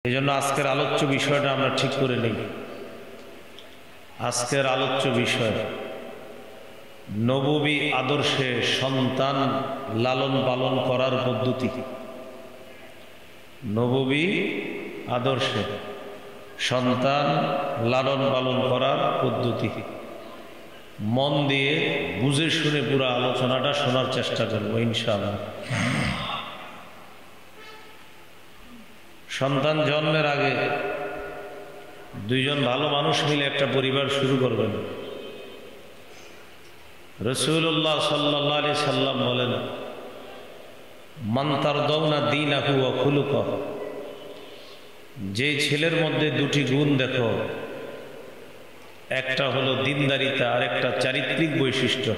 এই জন্য আজকের আলোচ্য বিষয়টা আমরা ঠিক করে নিই। আজকের আলোচ্য বিষয় নববী আদর্শে সন্তান লালন পালন করার পদ্ধতি। নববী আদর্শে সন্তান লালন পালন করার পদ্ধতি। মন দিয়ে বুঝে শুনে পুরো আলোচনাটা শোনার চেষ্টা করবো ইনশাআল্লাহ। সন্তান জন্মের আগে দুইজন ভালো মানুষ মিলে একটা পরিবার শুরু করবেন। রাসূলুল্লাহ সাল্লাল্লাহু আলাইহি সাল্লাম বলেন, মান তারদাউনা দীনাহু ওয়া খুলুকাহু, যে ছেলের মধ্যে দুটি গুণ দেখো, একটা হলো দিনদারিতা আর একটা চারিত্রিক বৈশিষ্ট্য।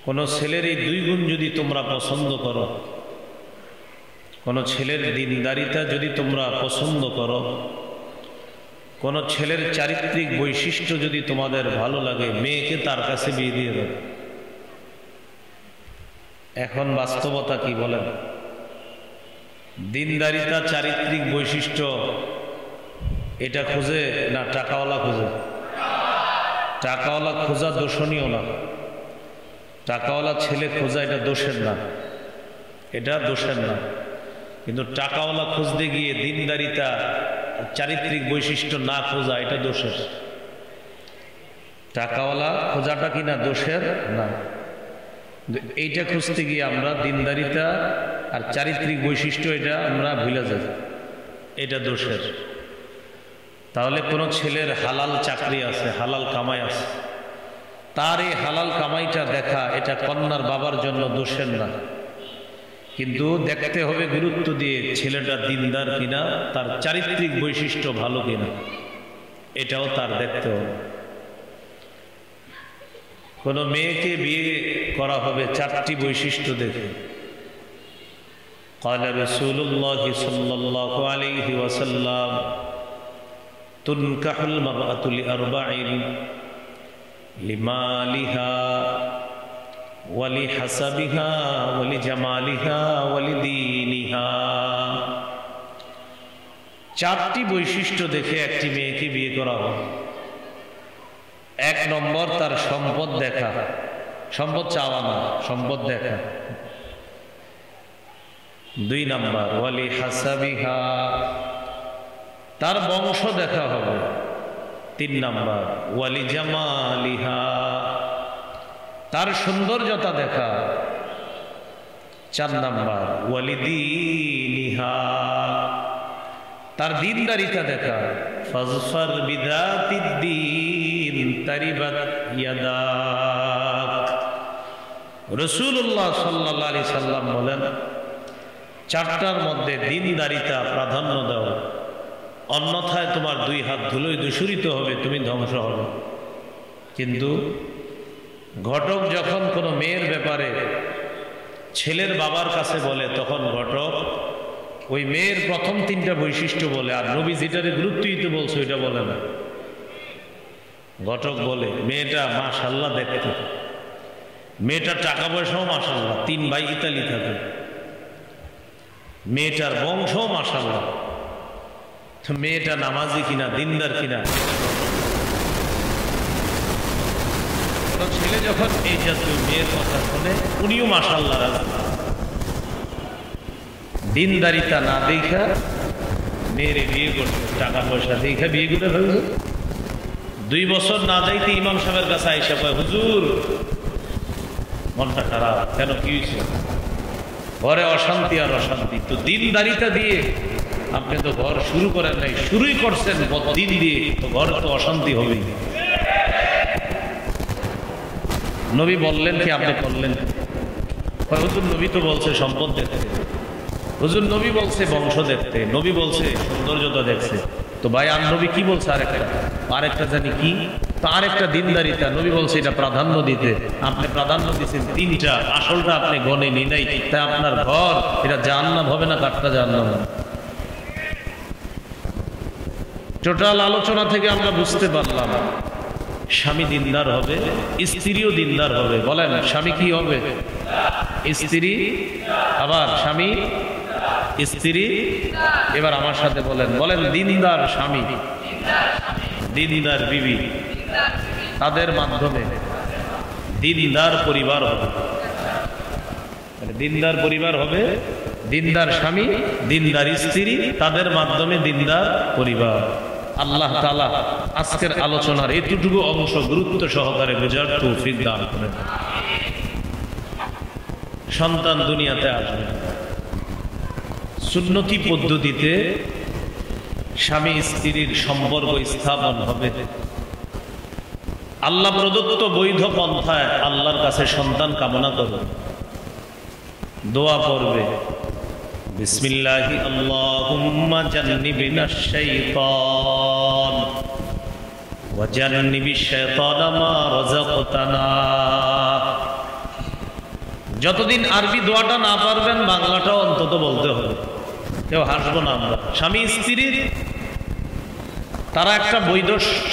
কোন ছেলের এই দুই গুণ যদি তোমরা পছন্দ করো, কোন ছেলের দিনদারিতা যদি তোমরা পছন্দ করো, কোন ছেলের চারিত্রিক বৈশিষ্ট্য যদি তোমাদের ভালো লাগে, মেয়েকে তার কাছে বিয়ে দিয়ে দেবে। এখন বাস্তবতা কি বলেন? দিনদারিতা চারিত্রিক বৈশিষ্ট্য এটা খুঁজে না টাকাওয়ালা খুঁজে? টাকাওয়ালা খোঁজা দোষণীয় না, টাকাওয়ালা ছেলে খোঁজা এটা দোষের না, এটা দোষের না। কিন্তু টাকাওয়ালা খুঁজতে গিয়ে দিনদারিতা চারিত্রিক বৈশিষ্ট্য না খোঁজা এটা দোষের। টাকাওয়ালা খোঁজাটা কিনা দোষের না, এইটা খুঁজতে গিয়ে আমরা দিনদারিতা আর চারিত্রিক বৈশিষ্ট্য এটা আমরা ভুলে যাই, এটা দোষের। তাহলে কোনো ছেলের হালাল চাকরি আছে, হালাল কামাই আছে, তার এই হালাল কামাইটা দেখা এটা কন্যার বাবার জন্য দোষের না। কিন্তু দেখতে হবে গুরুত্ব দিয়ে ছেলেটা দিনদার কিনা, তার চারিত্রিক বৈশিষ্ট্য ভালো কিনা, এটাও তার দেখতে হবে। কোন মেয়েকে বিয়ে করা হবে চারটি বৈশিষ্ট্য দেখে। قال رسول الله صلى الله عليه وسلم تنكح المرأة لأربع لمالها ولحسبها ولجمالها ولدينها। চারটি বৈশিষ্ট্য দেখে একটি মেয়েকে বিয়ে করা হবে। এক নম্বর, তার সম্পদ দেখা, সম্পদ চাওয়া না, সম্পদ দেখা। দুই নম্বর, ওয়ালি হাসাবিহা, তার বংশ দেখা হবে। তিন নম্বর, ওয়ালি জামালিহা, তার সৌন্দর্যতা দেখা। চার নম্বর, ওয়ালি দীনিহা, তার দিনদারিতা দেখা। ফাজফার বিযাতিদ দীন তারিবাত ইয়াদাক। রাসূলুল্লাহ সাল্লাল্লাহু আলাইহি সাল্লাম বলেন, চারটার মধ্যে দিনদারিতা প্রাধান্য দাও, অন্যথায় তোমার দুই হাত ধুলোয় দূষিত হবে, তুমি ধ্বংস হবে। কিন্তু ঘটক যখন কোনো মেয়ের ব্যাপারে ছেলের বাবার কাছে বলে, তখন ঘটক ওই মেয়ের প্রথম তিনটা বৈশিষ্ট্য বলে, আর নবী যেটারে গুরুত্ব দিতে বলছে ওইটা বলে না। ঘটক বলে মেয়েটা মাশাআল্লাহ দেখতে, মেয়েটার টাকা পয়সাও মাশাআল্লাহ, তিন ভাই ইতালি থাকে, মেয়েটার বংশও মাশাআল্লাহ, তো মেয়েটা নামাজি কিনা, দিনদার কিনা। ছেলে যখন এই জাতীয় মেয়ের কথা শুনে, উনিও মাশাআল্লাহ রাজি। দিনদারিতা না দেখা মেয়েরে বিয়ে করছে, টাকা পয়সা দেখা বিয়ে করে ফেলছে। 2 বছর না যাইতে ইমাম সাহেবের কাছে আইসা কয়, হুজুর মনটা খারাপ, কেন কি হয়েছে? ঘরে অশান্তি আর অশান্তি। তো দিনদারিতা দিয়ে আপনি তো ঘর শুরু করেন নাই, শুরুই করছেন দিন দিয়ে, তো ঘরে তো অশান্তি হবেই। নবী বললেন কি আপনি করলেন? হুজুর নবী তো বলছে সম্পদ দেখতে, হুজুর নবী বলছে বংশ দেখতে, নবী বলছে সৌন্দর্যতা দেখছে। তো ভাই আর নবী কি বলছে? আরেকটা জানি কি? তো আরেকটা দিনদারিতা, নবী বলছে এটা প্রাধান্য দিতে, আপনি প্রাধান্য দিচ্ছেন তিনটা, আসলটা আপনি গনে নি নাই। তাই আপনার ঘর এটা জাহান্নাম হবে না, কাঠটা জাহান্নাম হবে। টোটাল আলোচনা থেকে আমরা বুঝতে পারলাম স্বামী দিনদার হবে, স্ত্রীও দিনদার হবে। বলেন স্বামী কি হবে? স্ত্রী, আবার স্বামী স্ত্রী এবার আমার সাথে বলেন, বলেন দিনদার স্বামী, দিনদার বিবি, তাদের মাধ্যমে দিনদার পরিবার হবে। দিনদার পরিবার হবে, দিনদার স্বামী, দিনদার স্ত্রী, তাদের মাধ্যমে দিনদার পরিবার। আল্লাহ তাআলা আজকের আলোচনার এতটুকু অংশ গুরুত্ব সহকারে বোঝার তৌফিক দান করেন। সন্তান দুনিয়াতে আসবে সুন্নতি পদ্ধতিতে, স্বামী স্ত্রীর সম্পর্ক স্থাপন হবে, আল্লাহ প্রদত্ত বৈধ পন্থায় আল্লাহর কাছে সন্তান কামনা করবে, দোয়া পড়বে, বিসমিল্লাহি আল্লাহুম্মা জান্নিবিনাশ শাইতান ওয়া জান্নিবিশ শাইতানা মা রাযাকতানা। যতদিন আরবি দোয়াটা না পারবেন বাংলাটাও অন্তত বলতে হবে। কেউ হাসবো না আমরা। স্বামী স্ত্রীর তারা একটা বৈধ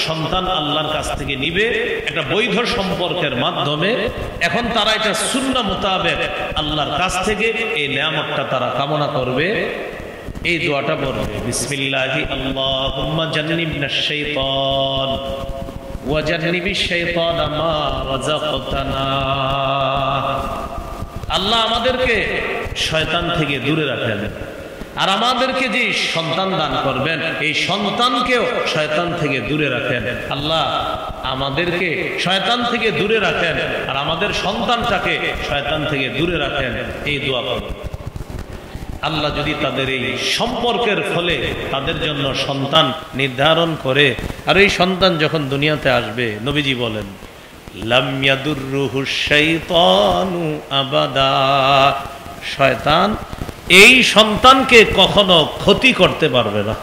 সন্তান আল্লাহর কাছ থেকে নিবে, একটা বৈধ সম্পর্কের মাধ্যমে। এখন তারা এটা সুন্নাহ মোতাবেক আল্লাহর কাছ থেকে এই নেয়ামতটা তারা কামনা করবে, এই দোয়াটা পড়বে, বিসমিল্লাহি আল্লাহুম্মা জান্নিবনাশ শাইতান ওয়া জান্নিবিশ শাইতানা মা রাযাকতানা। আল্লাহ আমাদেরকে শয়তান থেকে দূরে রাখেন, আর আমাদেরকে যে সন্তান দান করবেন এই সন্তানকেও শয়তান থেকে দূরে রাখেন। আল্লাহ আমাদেরকে শয়তান থেকে দূরে রাখেন, আর আমাদের সন্তানটাকে শয়তান থেকে দূরে রাখেন, এই দোয়া করুন। আল্লাহ যদি তাদের এই সম্পর্কের ফলে তাদের জন্য সন্তান নির্ধারণ করে, আর এই সন্তান যখন দুনিয়াতে আসবে, নবীজি বলেন লাম ইয়াদুররুহু শাইতানু আবাদা, শয়তান এই সন্তানকে কখনো ক্ষতি করতে পারবে না।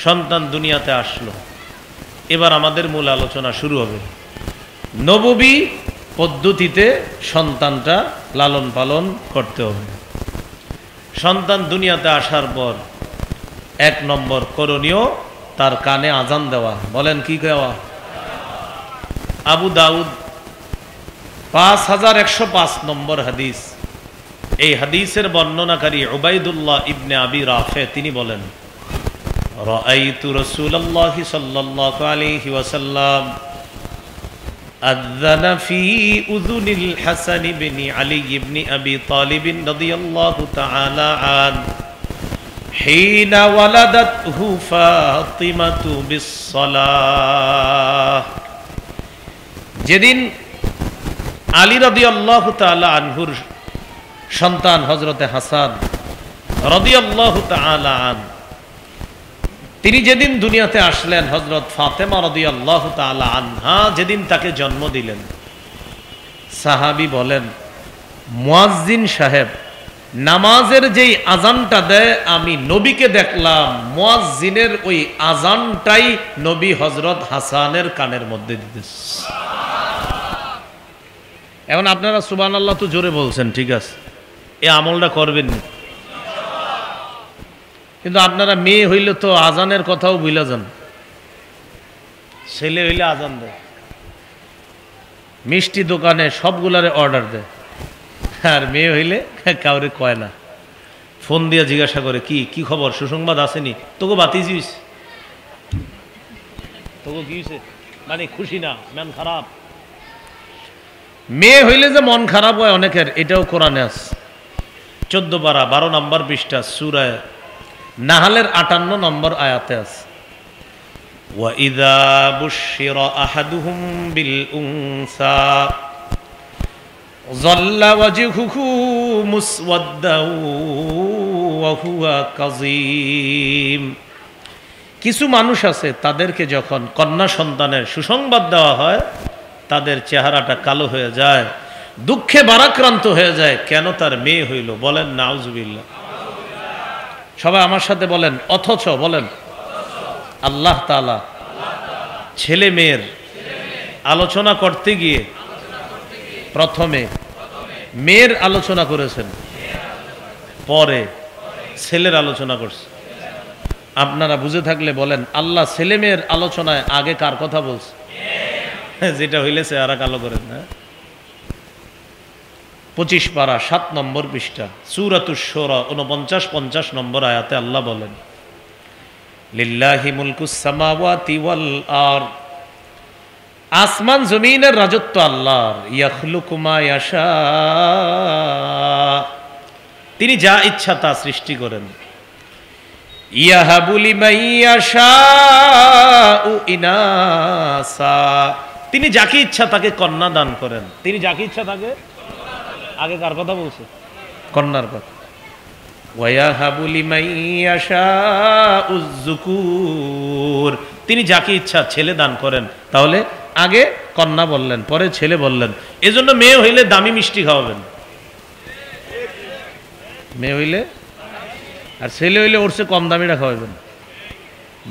সন্তান দুনিয়াতে আসলো, এবার আমাদের মূল আলোচনা শুরু হবে। নববী পদ্ধতিতে সন্তানটা লালন পালন করতে হবে। সন্তান দুনিয়াতে আসার পর 1 নম্বর করণীয়, তার কানে আজান দেওয়া। বলেন কি দেওয়া? আবু দাউদ 5105 নম্বর হাদিস। এই হাদিসের বর্ণনাকারী উবাইদুল্লাহ ইবনে আবি রাফে তিনি বলেন, রাআইতু রাসূলুল্লাহি সাল্লাল্লাহু আলাইহি ওয়াসাল্লাম আযানা ফি উযুনিল হাসান ইবনে আলী ইবনে আবি তালিব রাদিয়াল্লাহু তাআলা আন হিনা ওয়ালাদাতহু ফাতিমাতু বিস-সালাহ। যেদিন আলী রাদিয়াল্লাহু তাআলা আনহুর সন্তান হযরতে হাসান রাদিয়াল্লাহু তাআলা আন, তিনি যেদিন দুনিয়াতে আসলেন, হযরত ফাতেমা রাদিয়াল্লাহু তাআলা আনহা যেদিন তাকে জন্ম দিলেন, সাহাবী বলেন মুয়াজ্জিন সাহেব নামাজের যেই আজানটা দেয় আমি নবীকে দেখলাম মুয়াজ্জিনের ওই আজানটাই নবী হযরত হাসানের কানের মধ্যে দিতেছে। এখন আপনারা সুবহানাল্লাহ তো জোরে বলছেন, ঠিক আছে, এই আমলটা করবেন, কিন্তু আপনারা মেয়ে হইলে তো আজানের কথাও ভুলে যান। ছেলে হইলে আজান দেয়, মিষ্টি দোকানে সবগুলারে অর্ডার দেয়, আর মেয়ে হইলে কাউরে কয় না, ফোন দিয়ে জিজ্ঞাসা করে কি কি খবর, সুসংবাদ আসেনি, তোকে বাতিস, তোকে কি হয়েছে, মানে খুশি না, মন খারাপ। মেয়ে হইলে যে মন খারাপ হয় অনেকের, এটাও কোরআনে আছে। 14 পারা 12 নম্বর পৃষ্ঠা সূরা নাহলের 58 নম্বর আয়াতে আছে, ওয়া ইযা বুশিরা আহাদুহুম বিল উনসা যাল্লা ওয়াজহুহু মুসওয়াদ্দাও ওয়া হুয়া কাযীম। কিছু মানুষ আছে তাদেরকে যখন কন্যা সন্তানের সুসংবাদ দেওয়া হয় তাদের চেহারাটা কালো হয়ে যায়, দুঃখে ভারাক্রান্ত হয়ে যায়, কেন তার মেয়ে হইল। বলেন নাউজুবিল্লাহ। সবাই আমার সাথে বলেন অথচ। বলেন আল্লাহ তাআলা ছেলে মেয়ের আলোচনা করতে গিয়ে প্রথমে মেয়ের আলোচনা করেছেন, পরে ছেলের আলোচনা করছে। আপনারা বুঝে থাকলে বলেন আল্লাহ ছেলে মেয়ের আলোচনায় আগে কার কথা বলছে? যেটা হইলে চেহারা কালো করেন না। 25 পারা 7 নম্বর পৃষ্ঠা সূরাতুশ শূরা 49-50 নম্বর আয়াতে আল্লাহ বলেন, লিল্লাহি মুলকুস সামাওয়াতি ওয়াল আরদ, আসমান জমিনের রাজত্ব আল্লাহর। ইয়াখলুকু মা ইয়াশা, তিনি যা ইচ্ছা তা সৃষ্টি করেন। ইয়াহাবু লিমান ইয়াশাউ ইনাসা, তিনি যাকে ইচ্ছা তাকে কন্যা দান করেন। তিনি যাকে ইচ্ছা তাকে, আগে কার কথা বলছে? কন্যার কথা। ওয়ায়াহাবু লিমান ইয়াশাউ যুকুর, তিনি যাকে ইচ্ছা ছেলে দান করেন। তাহলে আগে কন্যা বললেন, পরে ছেলে বললেন। এজন্য মেয়ে হইলে দামি মিষ্টি খাওয়াবেন, মেয়ে হইলে, আর ছেলে হইলে ওর চেয়ে কম দামিটা খাওয়াবেন।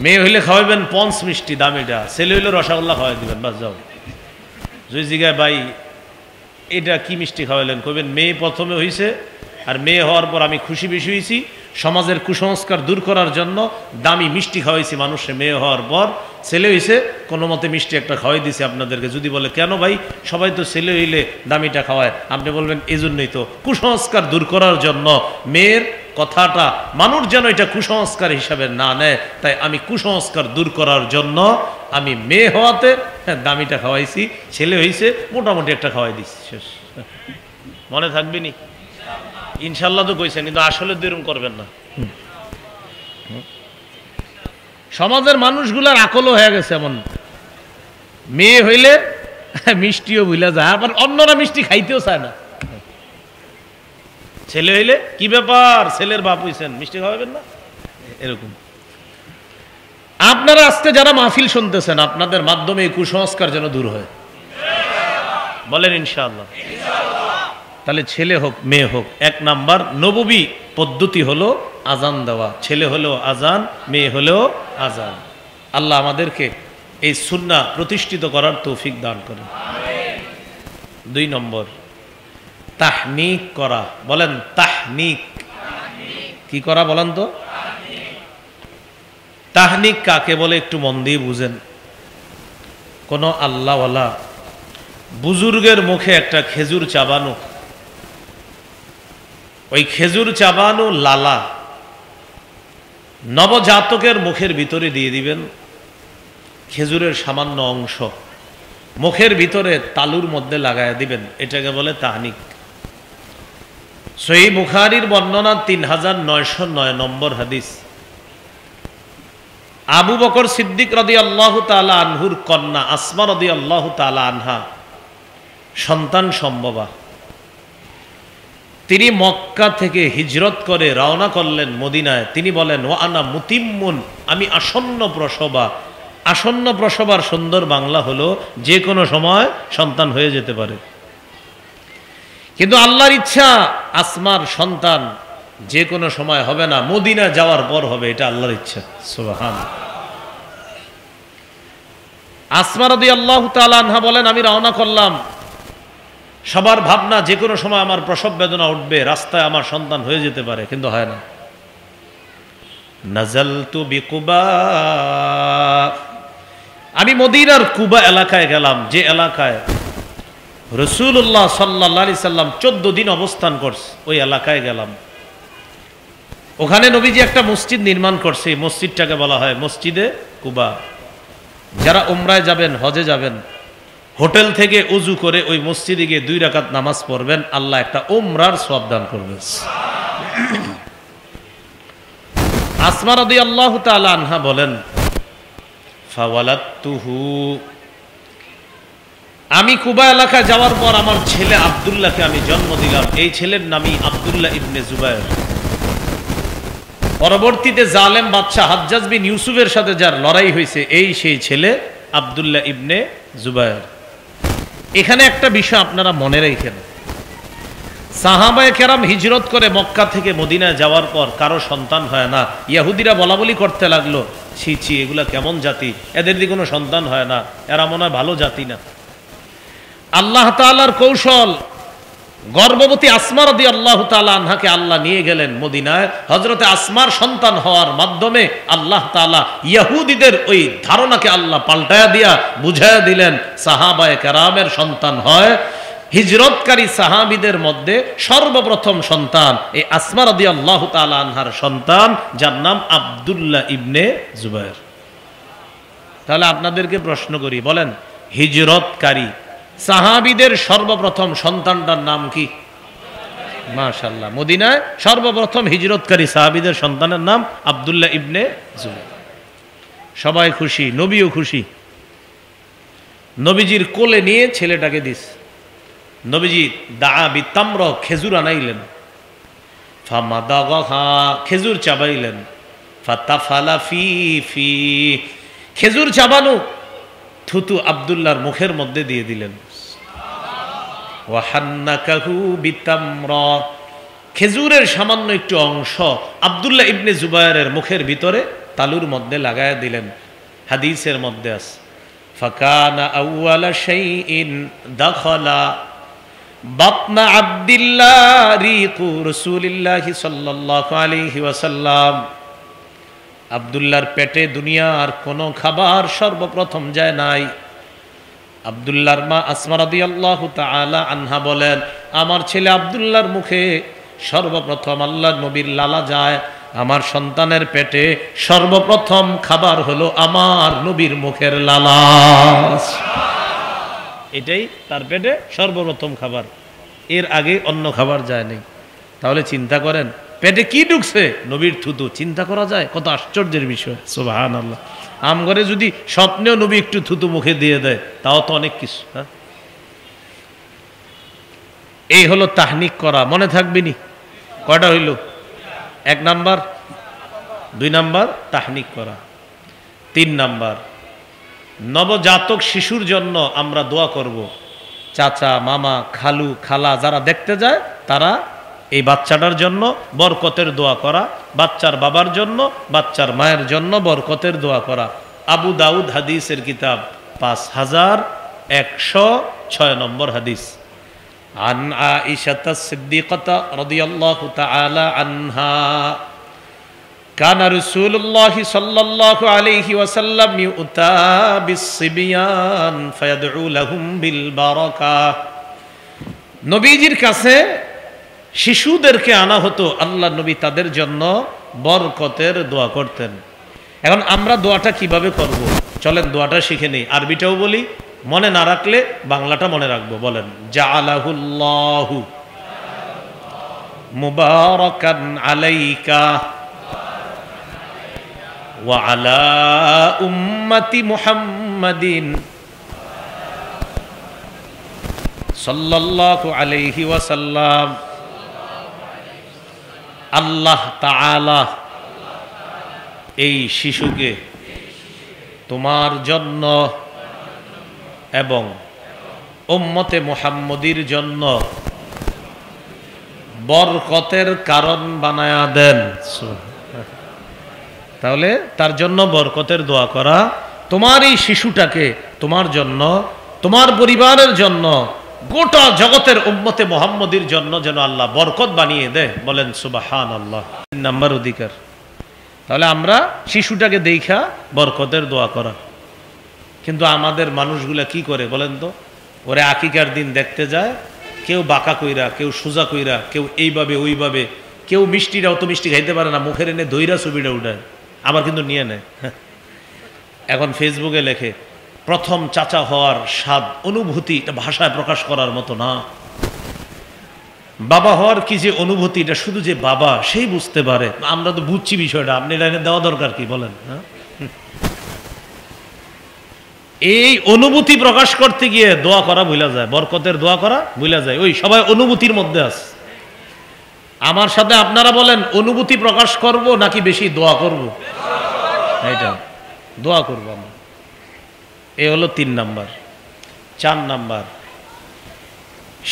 মেয়ে হইলে খাওয়াবেন পঞ্চ মিষ্টি দামিটা, ছেলে হইলে রসগোল্লা খাওয়াই দিবেন, বাস যাও। যদি জিগায় ভাই এটা কি মিষ্টি খাওয়াইলেন, কইবেন মেয়ে প্রথমে হইছে, আর মেয়ে হওয়ার পর আমি খুশি বেশি হয়েছি, সমাজের কুসংস্কার দূর করার জন্য দামি মিষ্টি খাওয়াইছি মানুষে। মেয়ে হওয়ার পর ছেলে হইছে, কোনো মতে মিষ্টি একটা খাওয়াই দিছে আপনাদেরকে। যদি বলে কেন ভাই, সবাই তো ছেলে হইলে দামিটা খাওয়ায়, আপনি বলবেন এই জন্যই তো, কুসংস্কার দূর করার জন্য। মেয়ের কথাটা মানুষ যেন এটা কুসংস্কার হিসাবে না নেয়, তাই আমি কুসংস্কার দূর করার জন্য আমি মেয়ে হওয়াতে দামিটা খাওয়াইছি, ছেলে হইছে মোটামুটি একটা খাওয়াই দিচ্ছি, শেষ। মনে থাকবে নি? ইনশাল্লাহ তো কইছেন, কিন্তু আসলে এরকম করবেন না। সমাজের মানুষগুলার আকলও হয়ে গেছে এমন, মেয়ে হইলে মিষ্টিও ভুলে যায়, আবার অন্যরা মিষ্টি খাইতেও চায় না। ছেলে হইলে কি ব্যাপার, ছেলের বাপ হইছেন, মিষ্টি খাওয়াবেন না, এরকম। আপনারা আজকে যারা মাহফিল শুনতেছেন, আপনাদের মাধ্যমে এই কুসংস্কার যেন দূর হয়, বলেন ইনশাআল্লাহ। তাহলে ছেলে হোক মেয়ে হোক, 1 নাম্বার নববী পদ্ধতি হলো আজান দেওয়া। ছেলে হলেও আজান, মেয়ে হলেও আজান। আল্লাহ আমাদেরকে এই সুন্নাহ প্রতিষ্ঠিত করার তৌফিক দান করেন। 2 নম্বর তাহনিক করা। বলেন তাহনিক। কি করা বলেন তো? তাহনিক কাকে বলে একটু মন দিয়ে বুঝেন। কোন আল্লাহওয়ালা বুজুর্গের মুখে একটা খেজুর চাবানো, ওই খেজুর চাবানো লালা নবজাতকের মুখের ভিতরে দিয়ে দিবেন। খেজুরের সামান্য অংশ মুখের ভিতরে তালুর মধ্যে লাগায় দিবেন, এটাকে বলে তাহনিক। সহিহ বুখারীর বর্ণনা 3909 নম্বর হাদিস। আবু বকর সিদ্দিক রাদিয়াল্লাহু তাআলা আনহুর কন্যা আসমা রাদিয়াল্লাহু তাআলা আনহা সন্তান সম্ভবা। তিনি মক্কা থেকে হিজরত করে রওনা করলেন মদিনায়। তিনি বলেন ওয়া আনা মুতিম্মুন, আমি আসন্ন প্রসবা। আসন্ন প্রসবার সুন্দর বাংলা হলো যে কোনো সময় সন্তান হয়ে যেতে পারে, কিন্তু আল্লাহর ইচ্ছা আসমার সন্তান যে কোনো সময় হবে না, মদিনা যাওয়ার পর হবে, এটা আল্লাহর ইচ্ছা। সুবহানাল্লাহ। আসমা রাদিয়াল্লাহু তাআলা আনহা বলেন আমি রওনা করলাম, সবার ভাবনা যে কোনো সময় আমার প্রসব বেদনা উঠবে, রাস্তায় আমার সন্তান হয়ে যেতে পারে, কিন্তু হয় না। নাজালতু বিকুবা, আমি মদিনার কুবা এলাকায় গেলাম, যে এলাকায় রাসূলুল্লাহ সাল্লাল্লাহু আলাইহি সাল্লাম 14 দিন অবস্থান করছে, ওই এলাকায় গেলাম। ওখানে নবীজি একটা মসজিদ নির্মাণ করছে, এই মসজিদটাকে বলা হয় মসজিদে কুবা। যারা উমরায় যাবেন, হজে যাবেন, হোটেল থেকে উজু করে ওই মসজিদে গিয়ে 2 রাকাত নামাজ পড়বেন, আল্লাহ একটা উমরার সওয়াব দান করবেন। আসমা রাদিয়াল্লাহু তাআলা আনহা বলেন ফাওয়ালাতুহু, আমি কুবা এলাকায় যাওয়ার পর আমার ছেলে আব্দুল্লাহকে আমি জন্ম দিলাম। এই ছেলের নামই আব্দুল্লাহ ইবনে জুবায়ের। পরবর্তীতে জালেম বাদশাহ হাজ্জাজ বিন ইউসুফের সাথে যার লড়াই হয়েছে, এই সেই ছেলে আব্দুল্লাহ ইবনে জুবায়ের। এখানে একটা বিষয় আপনারা মনে রাখেন, সাহাবায়ে কেরাম হিজরত করে মক্কা থেকে মদিনায় যাওয়ার পর কারো সন্তান হয় না। ইহুদিরা বলা বলি করতে লাগলো, ছি ছি এগুলা কেমন জাতি, এদের দিয়ে কোনো সন্তান হয় না, এরা মনে হয় ভালো জাতি না। আল্লাহ তাআলার কৌশল, গর্ভবতী আসমা রাদিয়াল্লাহু তাআলা আনহাকে আল্লাহ নিয়ে গেলেন মদিনায়। হযরতে আসমার সন্তান হওয়ার মাধ্যমে আল্লাহ তাআলা ইহুদিদের ওই ধারণাকে আল্লাহ পাল্টায়া দিয়া বুঝায়া দিলেন, সাহাবায়ে কেরামের সন্তান হয়, হিজরতকারী সাহাবীদের মধ্যে সর্বপ্রথম সন্তান এই আসমা রাদিয়াল্লাহু তাআলা আনহার সন্তান, যার নাম আব্দুল্লাহ ইবনে জুবায়ের। তাহলে আপনাদেরকে প্রশ্ন করি, বলেন হিজরতকারী সাহাবীদের সর্বপ্রথম সন্তানটার নাম কি? মাশাআল্লাহ, মদিনায় সর্বপ্রথম হিজরতকারী সাহাবীদের সন্তানের নাম আব্দুল্লাহ ইবনে জুবায়ের। সবাই খুশি, নবীও খুশি। নবীজির কোলে নিয়ে ছেলেটাকে দিস। নবীজি দা বিতাম্র, খেজুর আনাইলেন। ফামাদাগাহা, খেজুর চাবাইলেন। ফাতাফালা ফি ফি, খেজুর চাবানো থুতু আব্দুল্লাহর মুখের মধ্যে দিয়ে দিলেন। ওয়াহান্নাকাহু বিতাম্র, খেজুরের সামান্য একটু অংশ আব্দুল্লাহ ইবনে জুবায়েরের মুখের ভিতরে তালুর মধ্যে লাগায়া দিলেন। হাদিসের মধ্যে আছে ফাকানা আউয়ালা শাইইন দাখালা বাতনা আব্দুল্লাহ রিকু রাসূলিল্লাহি সাল্লাল্লাহু আলাইহি ওয়াসাল্লাম। আব্দুল্লাহর পেটে দুনিয়ার কোনো খাবার সর্বপ্রথম যায় নাই। আব্দুল্লাহর মা আসমা রাদিয়াল্লাহু তাআলা আনহা বলেন, আমার ছেলে আব্দুল্লাহর মুখে সর্বপ্রথম আল্লাহর নবীর লালা যায়। আমার সন্তানের পেটে সর্বপ্রথম খাবার হলো আমার নবীর মুখের লালা। এটাই তার পেটে সর্বপ্রথম খাবার, এর আগে অন্য খাবার যায়নি। তাহলে চিন্তা করেন পেটে কি ঢুকছে? নবীর থুতু। চিন্তা করা যায়? কত আশ্চর্যের বিষয়। সুবহানাল্লাহ। আমগরে যদি স্বপ্নেও নবী একটু থুতু মুখে দিয়ে দেয়, তাও তো অনেক কিছু। হ্যাঁ, এই হলো তাহনিক করা। মনে থাকবে নি? কয়টা হইল? 1 নাম্বার, 2 নাম্বার তাহনিক করা। 3 নাম্বার, নবজাতক শিশুর জন্য আমরা দোয়া করব। চাচা, মামা, খালু, খালা যারা দেখতে যায় তারা এই বাচ্চাটার জন্য বরকতের দোয়া করা, বাচ্চার বাবার জন্য, বাচ্চার মায়ের জন্য বরকতের দোয়া করা। আবু দাউদ হাদিসের কিতাব 5106 নম্বর হাদিস। আন আয়েশা সিদ্দিকাতা রাদিয়াল্লাহু তাআলা আনহা কানা রাসূলুল্লাহি সাল্লাল্লাহু আলাইহি ওয়াসাল্লাম ইউতা বিসসিবিয়ান ফায়াদউ লাহুম বিল বারাকাহ। নবীজির কাছে শিশুদেরকে আনা হতো, আল্লাহ নবী তাদের জন্য বরকতের দোয়া করতেন। এখন আমরা দোয়াটা কিভাবে করব? চলেন দোয়াটা শিখে নেই, আরবিটাও বলি, মনে না রাখলে বাংলাটা মনে রাখবো। বলেন জাআলাহুল্লাহু মুবারাকান আলাইকা ওয়া আলা উম্মতি মুহাম্মাদিন সাল্লাল্লাহু আলাইহি ওয়াসাল্লাম। আল্লাহ তাআলা এই শিশুকে তোমার জন্য এবং উম্মতে মুহাম্মদীর জন্য বরকতের কারণ বানায়া দেন। তাহলে তার জন্য বরকতের দোয়া করা, তোমার এই শিশুটাকে তোমার জন্য, তোমার পরিবারের জন্য, গোটা জগতের উম্মতে মুহাম্মদীর জন্য যেন আল্লাহ বরকত বানিয়ে দেয়। বলেন সুবহানাল্লাহ। 3 নাম্বার অধিকার। তাহলে আমরা শিশুটাকে দেখা বরকতের দোয়া করা। কিন্তু আমাদের মানুষগুলা কি করে বলেন তো? ওরে আকিকার দিন দেখতে যায়, কেউ বাঁকা কইরা, কেউ সোজা কইরা, কেউ এইভাবে ওইভাবে, কেউ মিষ্টিটা অত মিষ্টি খাইতে পারে না, মুখের এনে দইরা ছবিটা উঠায়, আবার কিন্তু নিয়ে নেয়। এখন ফেসবুকে লেখে প্রথম চাচা হওয়ার স্বাদ, অনুভূতি, এটা ভাষায় প্রকাশ করার মতো না। বাবা হওয়ার কি যে অনুভূতি, এটা শুধু যে বাবা সেই বুঝতে পারে। আমরা তো বুঝছি বিষয়টা, আপনি এটা এনে দেওয়া দরকার কি বলেন? হ্যাঁ, এই অনুভূতি প্রকাশ করতে গিয়ে দোয়া করা ভুলা যায়, বরকতের দোয়া করা ভুলা যায়। ওই সবাই অনুভূতির মধ্যে আছে। আমার সাথে আপনারা বলেন, অনুভূতি প্রকাশ করব নাকি বেশি দোয়া করব? এইটা দোয়া করব আমরা। এ হলো 3 নাম্বার। 4 নাম্বার,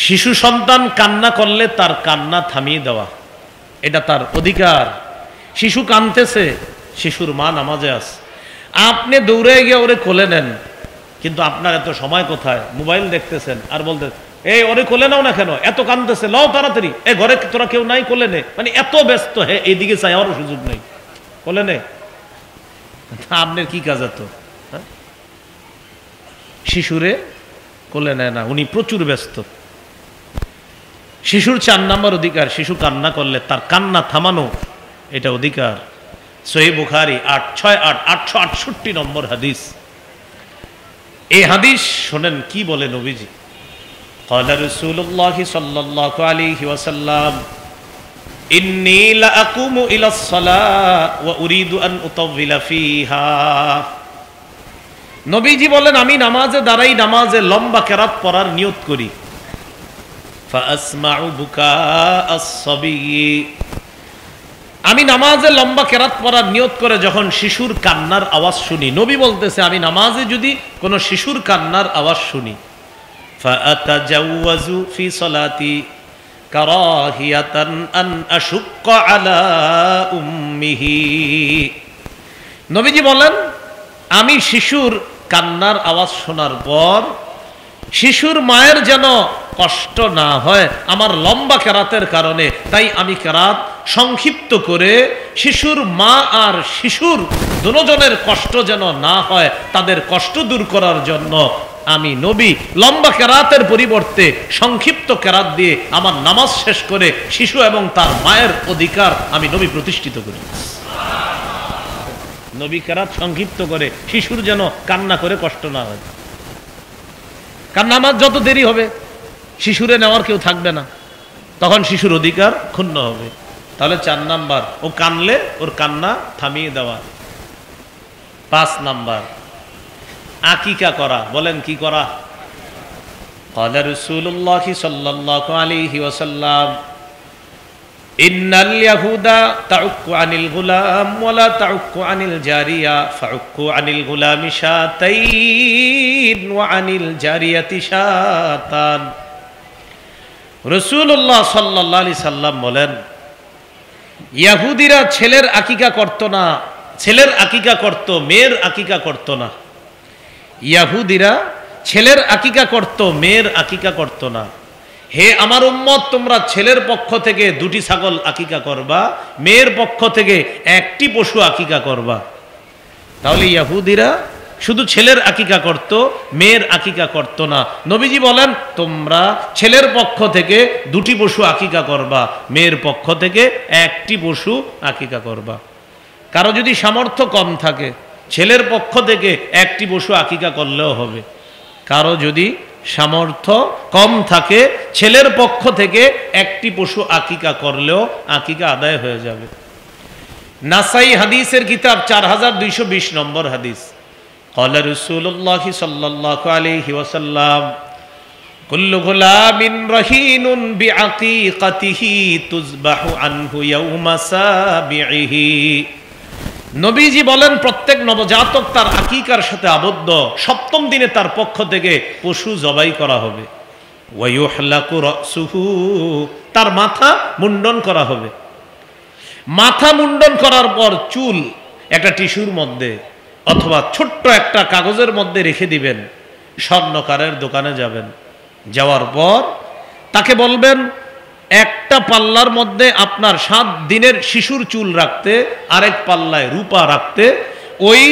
শিশু সন্তান কান্না করলে তার কান্না থামিয়ে দেওয়া, এটা তার অধিকার। শিশু কাঁদতেছে, শিশুর মা নামাজে আছে, আপনি দৌড়ে গিয়ে ওরে কোলে নেন, কিন্তু আপনার এত সময় কোথায়? মোবাইল দেখতেছেন আর বলতে, এই ওরে কোলে নাও না কেন, এত কাঁদতেছে, লও তাড়াতাড়ি, এ ঘরে তোরা কেউ নাই, কোলে নে। মানে এত ব্যস্ত, হ্যাঁ এইদিকে চাই, আমারও সুযোগ নেই, কোলে নে। আপনার কি কাজ এত? শিশুরে কোলে নেয় না, উনি প্রচুর ব্যস্ত। শিশুর 4 নম্বর অধিকার, শিশু কান্না করলে তার কান্না থামানো, এটা অধিকার। সহিহ বুখারী 868 নম্বর হাদিস। এই হাদিস শোনেন কি বলে নবীজি। ক্বালা রাসূলুল্লাহ সাল্লাল্লাহু আলাইহি ওয়াসাল্লাম ইন্নী লা আকুমু ইলাস সালাহ ওয়া উরিদু আন উতাওবিলা ফিহা। নবীজি বলেন, আমি নামাজে দাঁড়াই, নামাজে লম্বা কেরাত পড়ার নিয়ত করি। ফাআসমাউ বুকা আস-সাবিয়্যি, আমি নামাজে লম্বা কেরাত পড়ার নিয়ত করে যখন শিশুর কান্নার আওয়াজ শুনি, নবী বলতেছে আমি নামাজে যদি কোনো শিশুর কান্নার আওয়াজ শুনি, ফাআতাজাওয়াজু ফি সালাতি কারাহিয়াতান আন আশুক্কা আলা উম্মিহি। নবীজি বলেন, আমি শিশুর কান্নার আওয়াজ শোনার পর শিশুর মায়ের যেন কষ্ট না হয় আমার লম্বা কেরাতের কারণে, তাই আমি কেরাত সংক্ষিপ্ত করে শিশুর মা আর শিশুর দুজনের কষ্ট যেন না হয়, তাদের কষ্ট দূর করার জন্য আমি নবী লম্বা কেরাতের পরিবর্তে সংক্ষিপ্ত কেরাত দিয়ে আমার নামাজ শেষ করে শিশু এবং তার মায়ের অধিকার আমি নবী প্রতিষ্ঠিত করি। নবী কেরাত সংক্ষিপ্ত করে শিশুর যেন কান্না করে কষ্ট না হয়, কারণ নামাজ যত দেরি হবে শিশুরে নেওয়ার কেউ থাকবে না, তখন শিশুর অধিকার ক্ষুণ্ণ হবে। তাহলে 4 নাম্বার, ও কানলে ওর কান্না থামিয়ে দেওয়া। 5 নাম্বার, আকিকা করা। বলেন কি করা? ক্বালা রাসূলুল্লাহ সাল্লাল্লাহু আলাইহি ওয়াসাল্লাম ইন্নাল ইয়াহুদা তাউক্কু আনিল গুলাম ওয়ালা তাউক্কু আনিল জারিয়া ফাউক্কু আনিল গুলামি শাতাইন ওয়া আনিল জারিয়াতি শাতান। রাসূলুল্লাহ সাল্লাল্লাহু আলাইহি সাল্লাম বলেন, ইহুদিরা ছেলের আকিকা করত না, ছেলের আকিকা করত, মেয়ের আকিকা করত না। ইহুদিরা ছেলের আকিকা করত, মেয়ের আকিকা করত না। হে আমার উম্মত, তোমরা ছেলের পক্ষ থেকে 2টি ছাগল আকিকা করবা, মেয়ের পক্ষ থেকে 1টি পশু আকিকা করবা। তাহলে ইহুদিরা শুধু ছেলের আকিকা করত, মেয়ের আকিকা করত না। নবীজি বলেন, তোমরা ছেলের পক্ষ থেকে 2টি পশু আকিকা করবা, মেয়ের পক্ষ থেকে 1টি পশু আকিকা করবা। কারো যদি সামর্থ্য কম থাকে ছেলের পক্ষ থেকে 1টি পশু আকিকা করলেও হবে, কারো যদি সামর্থ্য কম থাকে ছেলের পক্ষ থেকে 1টি পশু আকিকা করলেও আকিকা আদায় হয়ে যাবে। নাসাই হাদিসের কিতাব 4220 নম্বর হাদিস। ক্বালা রাসূলুল্লাহ সাল্লাল্লাহু আলাইহি ওয়াসাল্লাম কুল্লু গুলামিন রাহিনুন বিআকিকাতিহি তুযবাহু আনহু ইয়াওমা সাবিহি। নবীজি বলেন, প্রত্যেক নবজাতক তার আকিকার সাথে আবদ্ধ, 7ম দিনে তার পক্ষ থেকে পশু জবাই করা হবে। ওয়া ইউহলাকু রাসুহু, তার মাথা মুন্ডন করা হবে। মাথা মুন্ডন করার পর চুল একটা টিস্যুর মধ্যে অথবা ছোট্ট একটা কাগজের মধ্যে রেখে দিবেন। স্বর্ণকারের দোকানে যাবেন, যাওয়ার পর তাকে বলবেন একটা পাল্লার মধ্যে আপনার 7 দিনের শিশুর চুল রাখতে, আরেক পাল্লায় রূপা রাখতে। ওই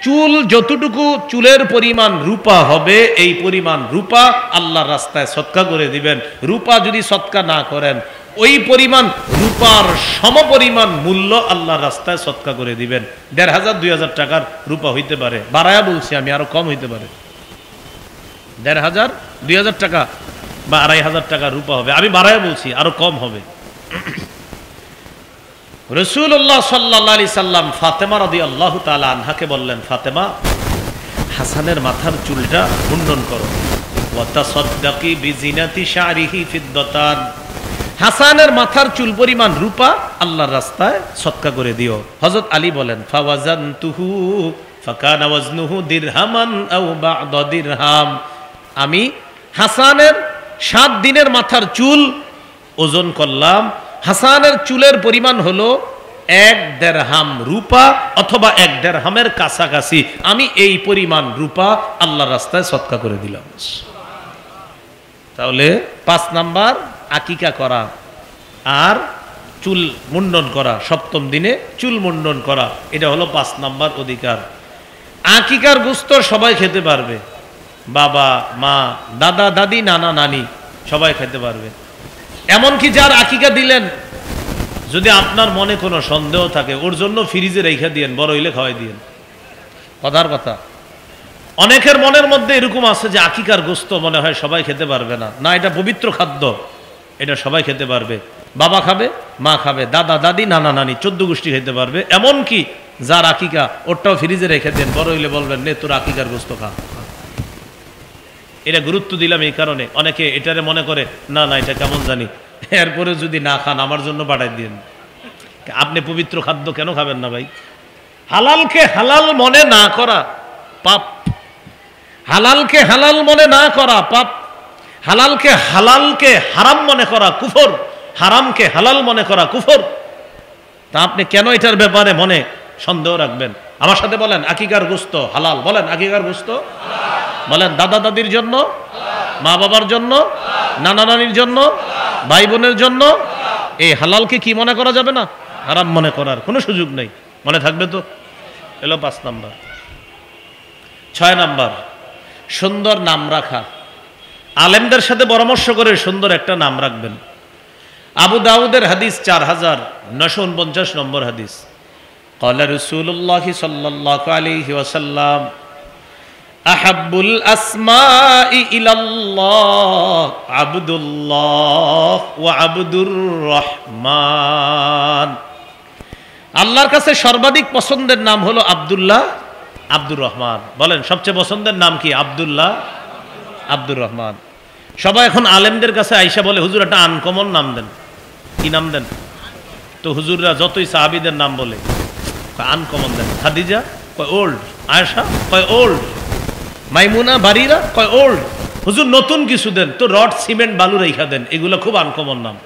চুল যতটুকু চুলের পরিমাণ রূপা হবে, এই পরিমাণ রূপা আল্লাহর রাস্তায় সদকা করে দিবেন। রূপা যদি সদকা না করেন, ওই পরিমাণ রূপার সমপরিমাণ মূল্য আল্লাহর রাস্তায় সদকা করে দিবেন। 1500-2000 টাকার রূপা হইতে পারে, বাড়ায়া বলছি আমি, আরো কম হইতে পারে। 1500-2000 টাকা বা 2500 টাকা রূপা হবে, আমি বাড়ায়া বলছি, আরো কম হবে। রাসূলুল্লাহ সাল্লাল্লাহু আলাইহি সাল্লাম ফাতেমা রাদিয়াল্লাহু তাআলা আনহাকে বললেন, ফাতেমা, হাসানের মাথার চুলটা মুন্ডন করো। ওয়া তাসাদদাকি বিজিনাতি শারিহি ফিদ্দাতান, হাসানের মাথার চুল পরিমাণ রূপা আল্লাহর রাস্তায় সদকা করে দিও। হযরত আলী বলেন, ফাওয়াজানতুহু ফাকানা ওয়াজনুহু দিরহামান আও বা'দা দিরহাম, আমি হাসানের 7 দিনের মাথার চুল ওজন করলাম, হাসানের চুলের পরিমাণ হলো 1 দেরহাম রূপা অথবা 1 দেরহামের কাছাকাছি। আমি এই পরিমাণ রূপা আল্লাহর রাস্তায় সদকা করে দিলাম। তাহলে 5 নাম্বার আকিকা করা আর চুল মুন্ডন করা, 7ম দিনে চুল মুন্ডন করা, এটা হলো 5 নাম্বার অধিকার। আকিকার গোশত সবাই খেতে পারবে, বাবা মা দাদা দাদি নানা নানি সবাই খেতে পারবে। এমনকি যার আকিকা দিলেন, যদি আপনার মনে কোনো সন্দেহ থাকে ওর জন্য ফ্রিজে রেখে দিয়েন, বড় হইলে খাওয়াই দিয়েন। কথার কথা, অনেকের মনের মধ্যে এরকম আছে যে আকিকার গোস্ত মনে হয় সবাই খেতে পারবে না। না, এটা পবিত্র খাদ্য, এটা সবাই খেতে পারবে। বাবা খাবে, মা খাবে, দাদা দাদি নানা নানি 14 গোষ্ঠী খেতে পারবে। এমনকি যার আকিকা ওরটাও ফ্রিজে রেখে দেন, বড় হইলে বলবেন নে তোর আকিকার গোস্ত খা। এটা গুরুত্ব দিলাম এই কারণে, অনেকে এটারে মনে করে না না এটা কেমন জানি, এরপরে যদি না খান আমার জন্য পাঠাই দিন। আপনি পবিত্র খাদ্য কেন খাবেন না ভাই? হালালকে হালাল মনে না করা পাপ, হালালকে হালাল মনে না করা পাপ, হালালকে হারাম মনে করা কুফর, হারামকে হালাল মনে করা কুফর। তা আপনি কেন এটার ব্যাপারে মনে সন্দেহ রাখবেন? আমার সাথে বলেন আকিকার গোশত হালাল, বলেন আকিকার গোশত বলেন, দাদা দাদির জন্য, মা বাবার জন্য, নানা নানির জন্য, ভাই বোনের জন্য। এই হালালকে কি মনে করা যাবে না? হারাম মনে করার কোনো সুযোগ নেই। মনে থাকবে তো? এলো 5 নাম্বার। 6 নাম্বার, সুন্দর নাম রাখা। আলেমদের সাথে পরামর্শ করে সুন্দর একটা নাম রাখবেন। আবু দাউদের হাদিস 4949 নম্বর হাদিস। قال رسول الله صلى الله عليه وسلم أحب الأسماء إلى الله عبد الله وعبد الرحمن। আল্লাহর কাছে সর্বাধিক পছন্দের নাম হলো আব্দুল্লাহ, আব্দুর রহমান। বলেন সবচেয়ে পছন্দের নাম কি? আব্দুল্লাহ, আব্দুর রহমান। সবাই এখন আলেমদের কাছে আইসা বলে হুজুর একটা আনকমন নাম দেন। কি নাম দেন? তো হুজুররা যতই সাহাবীদের নাম বলে আনকমন দেন। খাদিজা কয় ওল্ড, আয়েশা কয় ওল্ড, মাইমুনা বারিরা কয় ওল্ড। হুজুর নতুন কিছু দেন, তো রড সিমেন্ট বালু রেখা দেন, এগুলো খুব আনকমন নাম।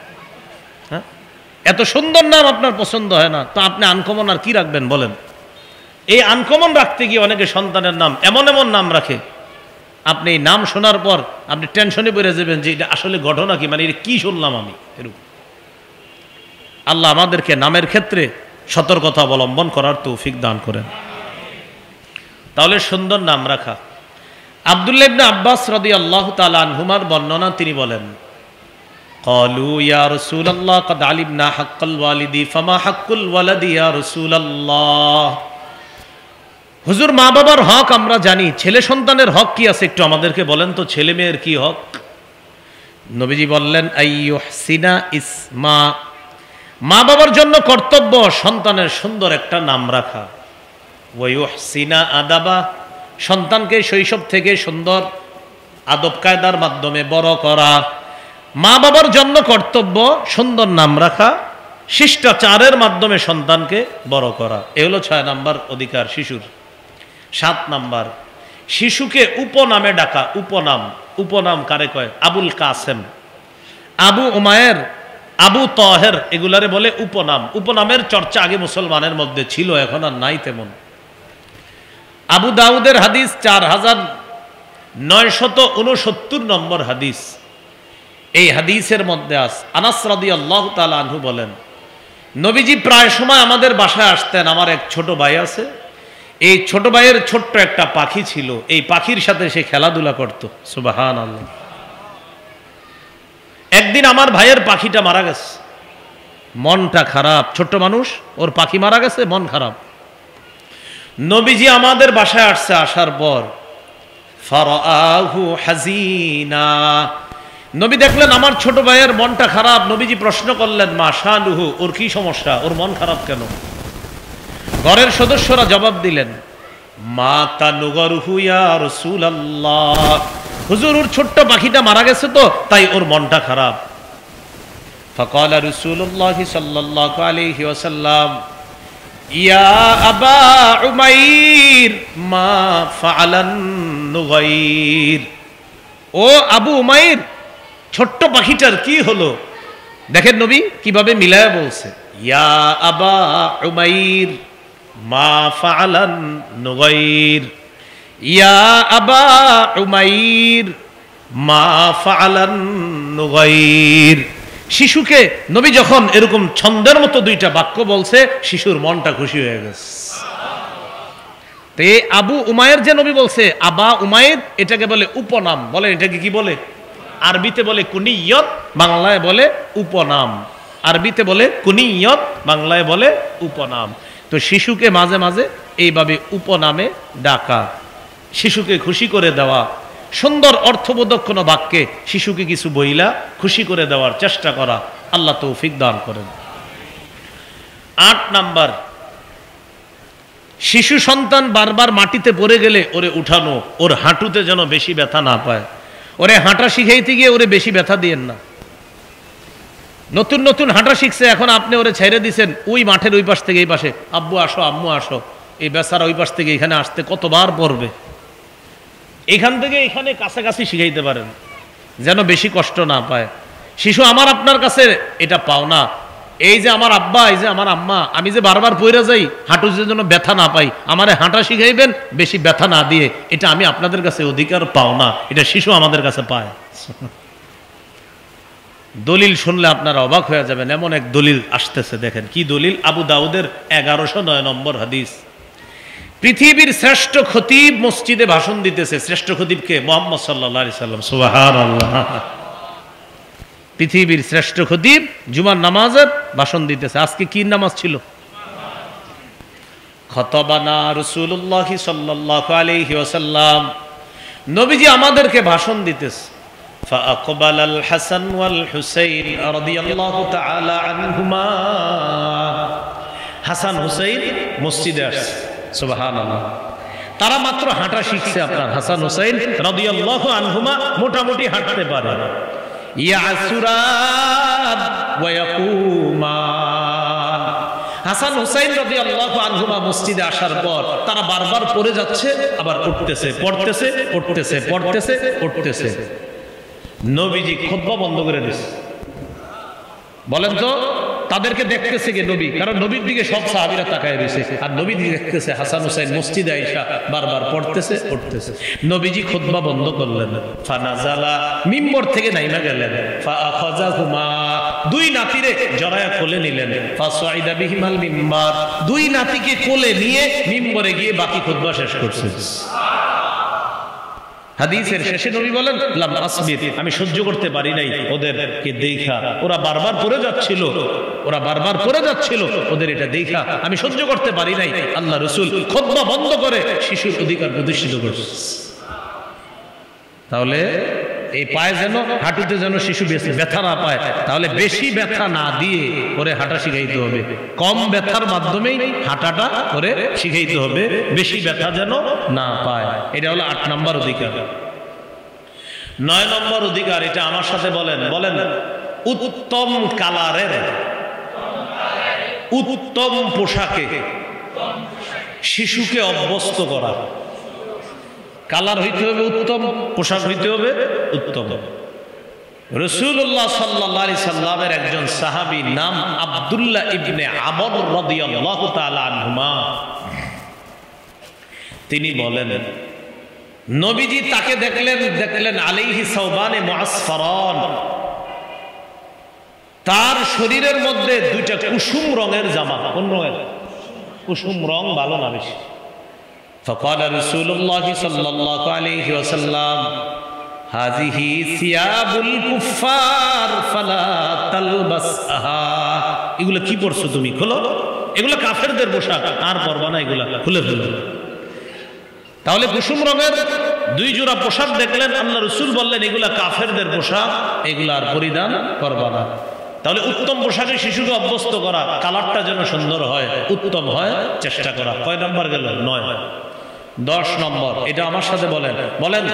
হ্যাঁ, এত সুন্দর নাম আপনার পছন্দ হয় না, তো আপনি আনকমন আর কি রাখবেন বলেন? এই আনকমন রাখতে গিয়ে অনেকে সন্তানের নাম এমন এমন নাম রাখে, আপনি এই নাম শোনার পর আপনি টেনশনে পড়ে যাবেন যে এটা আসলে ঘটনা কি, মানে এটা কি শুনলাম আমি। এরকম আল্লাহ আমাদেরকে নামের ক্ষেত্রে সতর্কতা অবলম্বন করার তৌফিক দান করেন। তাহলে সুন্দর নাম রাখা। আব্দুল্লাহ ইবনে আব্বাস রাদিয়াল্লাহু তাআলা আনহুমার বর্ণনা, তিনি বলেন ক্বালু ইয়া রাসূলুল্লাহ ক্বাদ আলিমনা হাক্কাল ওয়ালিদি ফামা হাক্কুল ওয়ালাদি ইয়া রাসূলুল্লাহ। হুজুর মা বাবার হক আমরা জানি, ছেলে সন্তানের হক কি আছে একটু আমাদেরকে বলেন তো, ছেলে মেয়ের কি হক? নবীজি বললেন আইয়ুহসিনা ইসমা, মা বাবার জন্য কর্তব্য সন্তানের সুন্দর একটা নাম রাখা। ওয়ায়ুহসিনা আদাবা, সন্তানকে শৈশব থেকে সুন্দর আদব কায়দার মাধ্যমে বড় করা। মা বাবার জন্য কর্তব্য সুন্দর নাম রাখা, শিষ্টাচারের মাধ্যমে সন্তানকে বড় করা। এ হলো 6 নাম্বার অধিকার শিশুর। 7 নাম্বার, শিশুকে উপনামে ডাকা। উপনাম, উপনাম কারে কয়? আবুল কাসেম, আবু উমায়ের, আবু তহের, এগুলারে বলে উপনাম। উপনামের চর্চা আগে মুসলমানের মধ্যে ছিল, এখন আর নাই তেমন। আবু দাউদের হাদিস 4969 নম্বর হাদিস। এই হাদিসের মধ্যে আনাস রাদিয়াল্লাহু তাআলা আনহু বলেন নবীজি প্রায় সময় আমাদের বাসায় আসতেন। আমার এক ছোট ভাই আছে, এই ছোট ভাইয়ের ছোট্ট একটা পাখি ছিল, এই পাখির সাথে সে খেলাধুলা করত। সুবহানাল্লাহ। একদিন আমার ভাইয়ের পাখিটা মারা গেছে, মনটা খারাপ, ছোট্ট মানুষ, ওর পাখি মারা গেছে, মন খারাপ। নবীজি আমাদের বাসায় আসছে, আসার পর ফারাআহু হাজিনা, নবী দেখলেন আমার ছোট ভাইয়ের মনটা খারাপ। নবীজি প্রশ্ন করলেন মা শানুহু, ওর কি সমস্যা, ওর মন খারাপ কেন? ঘরের সদস্যরা জবাব দিলেন মা তানুগরহু ইয়া রাসূলুল্লাহ, হুজুর ওর ছোট্ট পাখিটা মারা গেছে তো তাই ওর মনটা খারাপ। ফাকালা রাসূলুল্লাহ সাল্লাল্লাহু আলাইহি ওয়াসাল্লাম ইয়া আবা উমাইর মা ফাআলান নুগাইর, ও আবু উমাইর ছোট্ট পাখিটার কি হলো? দেখেন নবী কিভাবে মিলায়া বলছে, ইয়া আবা উমাইর মা ফাআলান নুগাইর, ইয়া আবা উমাইর মা ফাআলান নুগাইর। শিশুকে নবী যখন এরকম ছন্দের মতো দুইটা বাক্য বলছে, শিশুর মনটা খুশি হয়ে গেছে। তো এই আবু উমায়ের যে নবী বলছে আবা উমায়ের, এটাকে বলে উপনাম। বলেন এটাকে কি বলে? আরবিতে বলে কুনিয়ত, বাংলায় বলে উপনাম। আরবিতে বলে কুনিয়ত, বাংলায় বলে উপনাম। তো শিশুকে মাঝে মাঝে এইভাবে উপনামে ডাকা, শিশুকে খুশি করে দেওয়া, সুন্দর অর্থবোধক কোনো বাক্যে শিশুকে কিছু বইলা খুশি করে দেওয়ার চেষ্টা করা, আল্লাহ তৌফিক দান করেন। 8 নাম্বার, শিশু সন্তান বারবার মাটিতে পড়ে গেলে ওরে উঠানো, ওর হাঁটুতে যেন বেশি ব্যথা না পায়। ওরে হাঁটা শিখাইতে গিয়ে ওরে বেশি ব্যথা দিয়েন না। নতুন নতুন হাঁটা শিখছে, এখন আপনি ওরে ছেড়ে দিছেন ওই মাঠের ওই পাশ থেকে এই পাশে, আব্বু আসো আম্মু আসো, এই বেচারা ওই পাশ থেকে এখানে আসতে কতবার পড়বে। এখান থেকে এখানে কাছাকাছি শিখাইতে পারেন যেন বেশি কষ্ট না পায়। শিশু আমার আপনার কাছে এটা পাও না, এই যে আমার আব্বা, এই যে আমার আম্মা, আমি যে বারবার পইরা যাই হাঁটু যেন ব্যথা না পাই, আমারে হাঁটা শিখাইবেন বেশি ব্যথা না দিয়ে, এটা আমি আপনাদের কাছে অধিকার পাও না, এটা শিশু আমাদের কাছে পায়। দলিল শুনলে আপনারা অবাক হয়ে যাবেন, এমন এক দলিল আসতেছে, দেখেন কি দলিল। আবু দাউদের 1109 নম্বর হাদিস। পৃথিবীর শ্রেষ্ঠ খতিব মসজিদে ভাষণ দিতেছে। শ্রেষ্ঠ খতিবকে? মুহাম্মদ সাল্লাল্লাহু আলাইহি সাল্লাম। সুবহানাল্লাহ। পৃথিবীর শ্রেষ্ঠ খতিব জুমার নামাজের ভাষণ দিতেছে। আজকে কি নামাজ ছিল? খতবানা রাসূলুল্লাহ সাল্লাল্লাহু আলাইহি ওয়াসাল্লাম। নবীজি আমাদেরকে ভাষণ দিতেছে। ফাআকবালাল হাসান ওয়াল হুসাইন রাদিয়াল্লাহু তাআলা আনহুমা। হাসান হুসাইন মসজিদে আসছে। সুবহানাল্লাহ। তারা মাত্র হাঁটা শিখছে। আপনার হাসান হুসাইন রাদিয়াল্লাহু আনহুমা মোটামুটি হাঁটতে পারে। ইয়াসুরান ওয়া ইয়াকুমান। হাসান হুসাইন রাদিয়াল্লাহু আনহুমা মসজিদে আসার পর তারা বারবার পড়ে যাচ্ছে, আবার উঠতেছে, পড়তেছে, উঠতেছে, পড়তেছে, উঠতেছে। নবীজি খুতবা বন্ধ করে দিয়েছে। বলেন তো, তাদেরকে দেখতেছে কে? নবী। কারণ নবীর দিকে সব সাহাবীরা তাকায় রয়েছে, আর নবী দেখতেছে হাসান হুসাইন মসজিদে আইসা বারবার পড়তেছে, উঠতেছে। নবীজি খুতবা বন্ধ করলেন। ফানাজালা, মিম্বর থেকে নাইমা গেলেন। ফাআখাযাহুমা, দুই নাতিরে জড়ায়া কোলে নিলেন। ফাসাইদা বিহিমাল মিম্বার, দুই নাতিকে কোলে নিয়ে মিম্বরে গিয়ে বাকি খুতবা শেষ করছেন। হাদিসের শেষে নবী বলেন, লাম আসবির, আমি সহ্য করতে পারি নাই ওদেরকে দেখা, ওরা বারবার পড়ে যাচ্ছিল, ওরা বারবার পড়ে যাচ্ছিল, ওদের এটা দেখা আমি সহ্য করতে পারি নাই। আল্লাহ রাসূল খুতবা বন্ধ করে শিশুর অধিকার প্রতিষ্ঠিত করছে। তাহলে এই পায়ে যেন, হাঁটুতে যেন শিশু বেশি ব্যথা না পায়, তাহলে বেশি ব্যথা না দিয়ে ওরে হাঁটা শিখাইতে হবে। কম ব্যথার মাধ্যমেই হাঁটাটা ওরে শিখাইতে হবে, বেশি ব্যথা যেন না পায়। এটা হলো 8 নম্বর অধিকার। 9 নম্বর অধিকার, এটা আমার সাথে বলেন, বলেন। উত্তম কালারের, উত্তম পোশাকে শিশুকে অভ্যস্ত করা। কালার হইতে হবে উত্তম, পোশাক হইতে হবে উত্তম। রাসূলুল্লাহ সাল্লাল্লাহু আলাইহি সাল্লামের একজন সাহাবী, নাম আব্দুল্লাহ ইবনে আমর রাদিয়াল্লাহু তাআলা আনহুমা, তিনি বলেন, নবীজি তাকে দেখলেন আলাইহি সাওবানে মুআসফারান, তার শরীরের মধ্যে 2টা কুসুম রঙের জামা। কোন রঙের? কুসুম রং ভালো না বেশি। فقال رسول الله صلى الله عليه وسلم هذه ثياب الكفار فلا تلبسها। এগুলো কি পরছো তুমি? খোলো, এগুলো কাফেরদের পোশাক, আর পরবা না, এগুলো খুলে ফেলো। তাহলে কুসুম রঙের 2 জোড়া পোশাক দেখলেন, আল্লাহ রাসূল বললেন এগুলা কাফেরদের পোশাক, এগুলা আর পরিধান করবা না। তাহলে উত্তম পোশাকে শিশুকে অভ্যস্ত করা, কালারটা যেন সুন্দর হয়, উত্তম হয়, চেষ্টা করা। কয় নাম্বার গেল? 9। 10 নম্বর, এটা আমার সাথে বলেন, বলেন।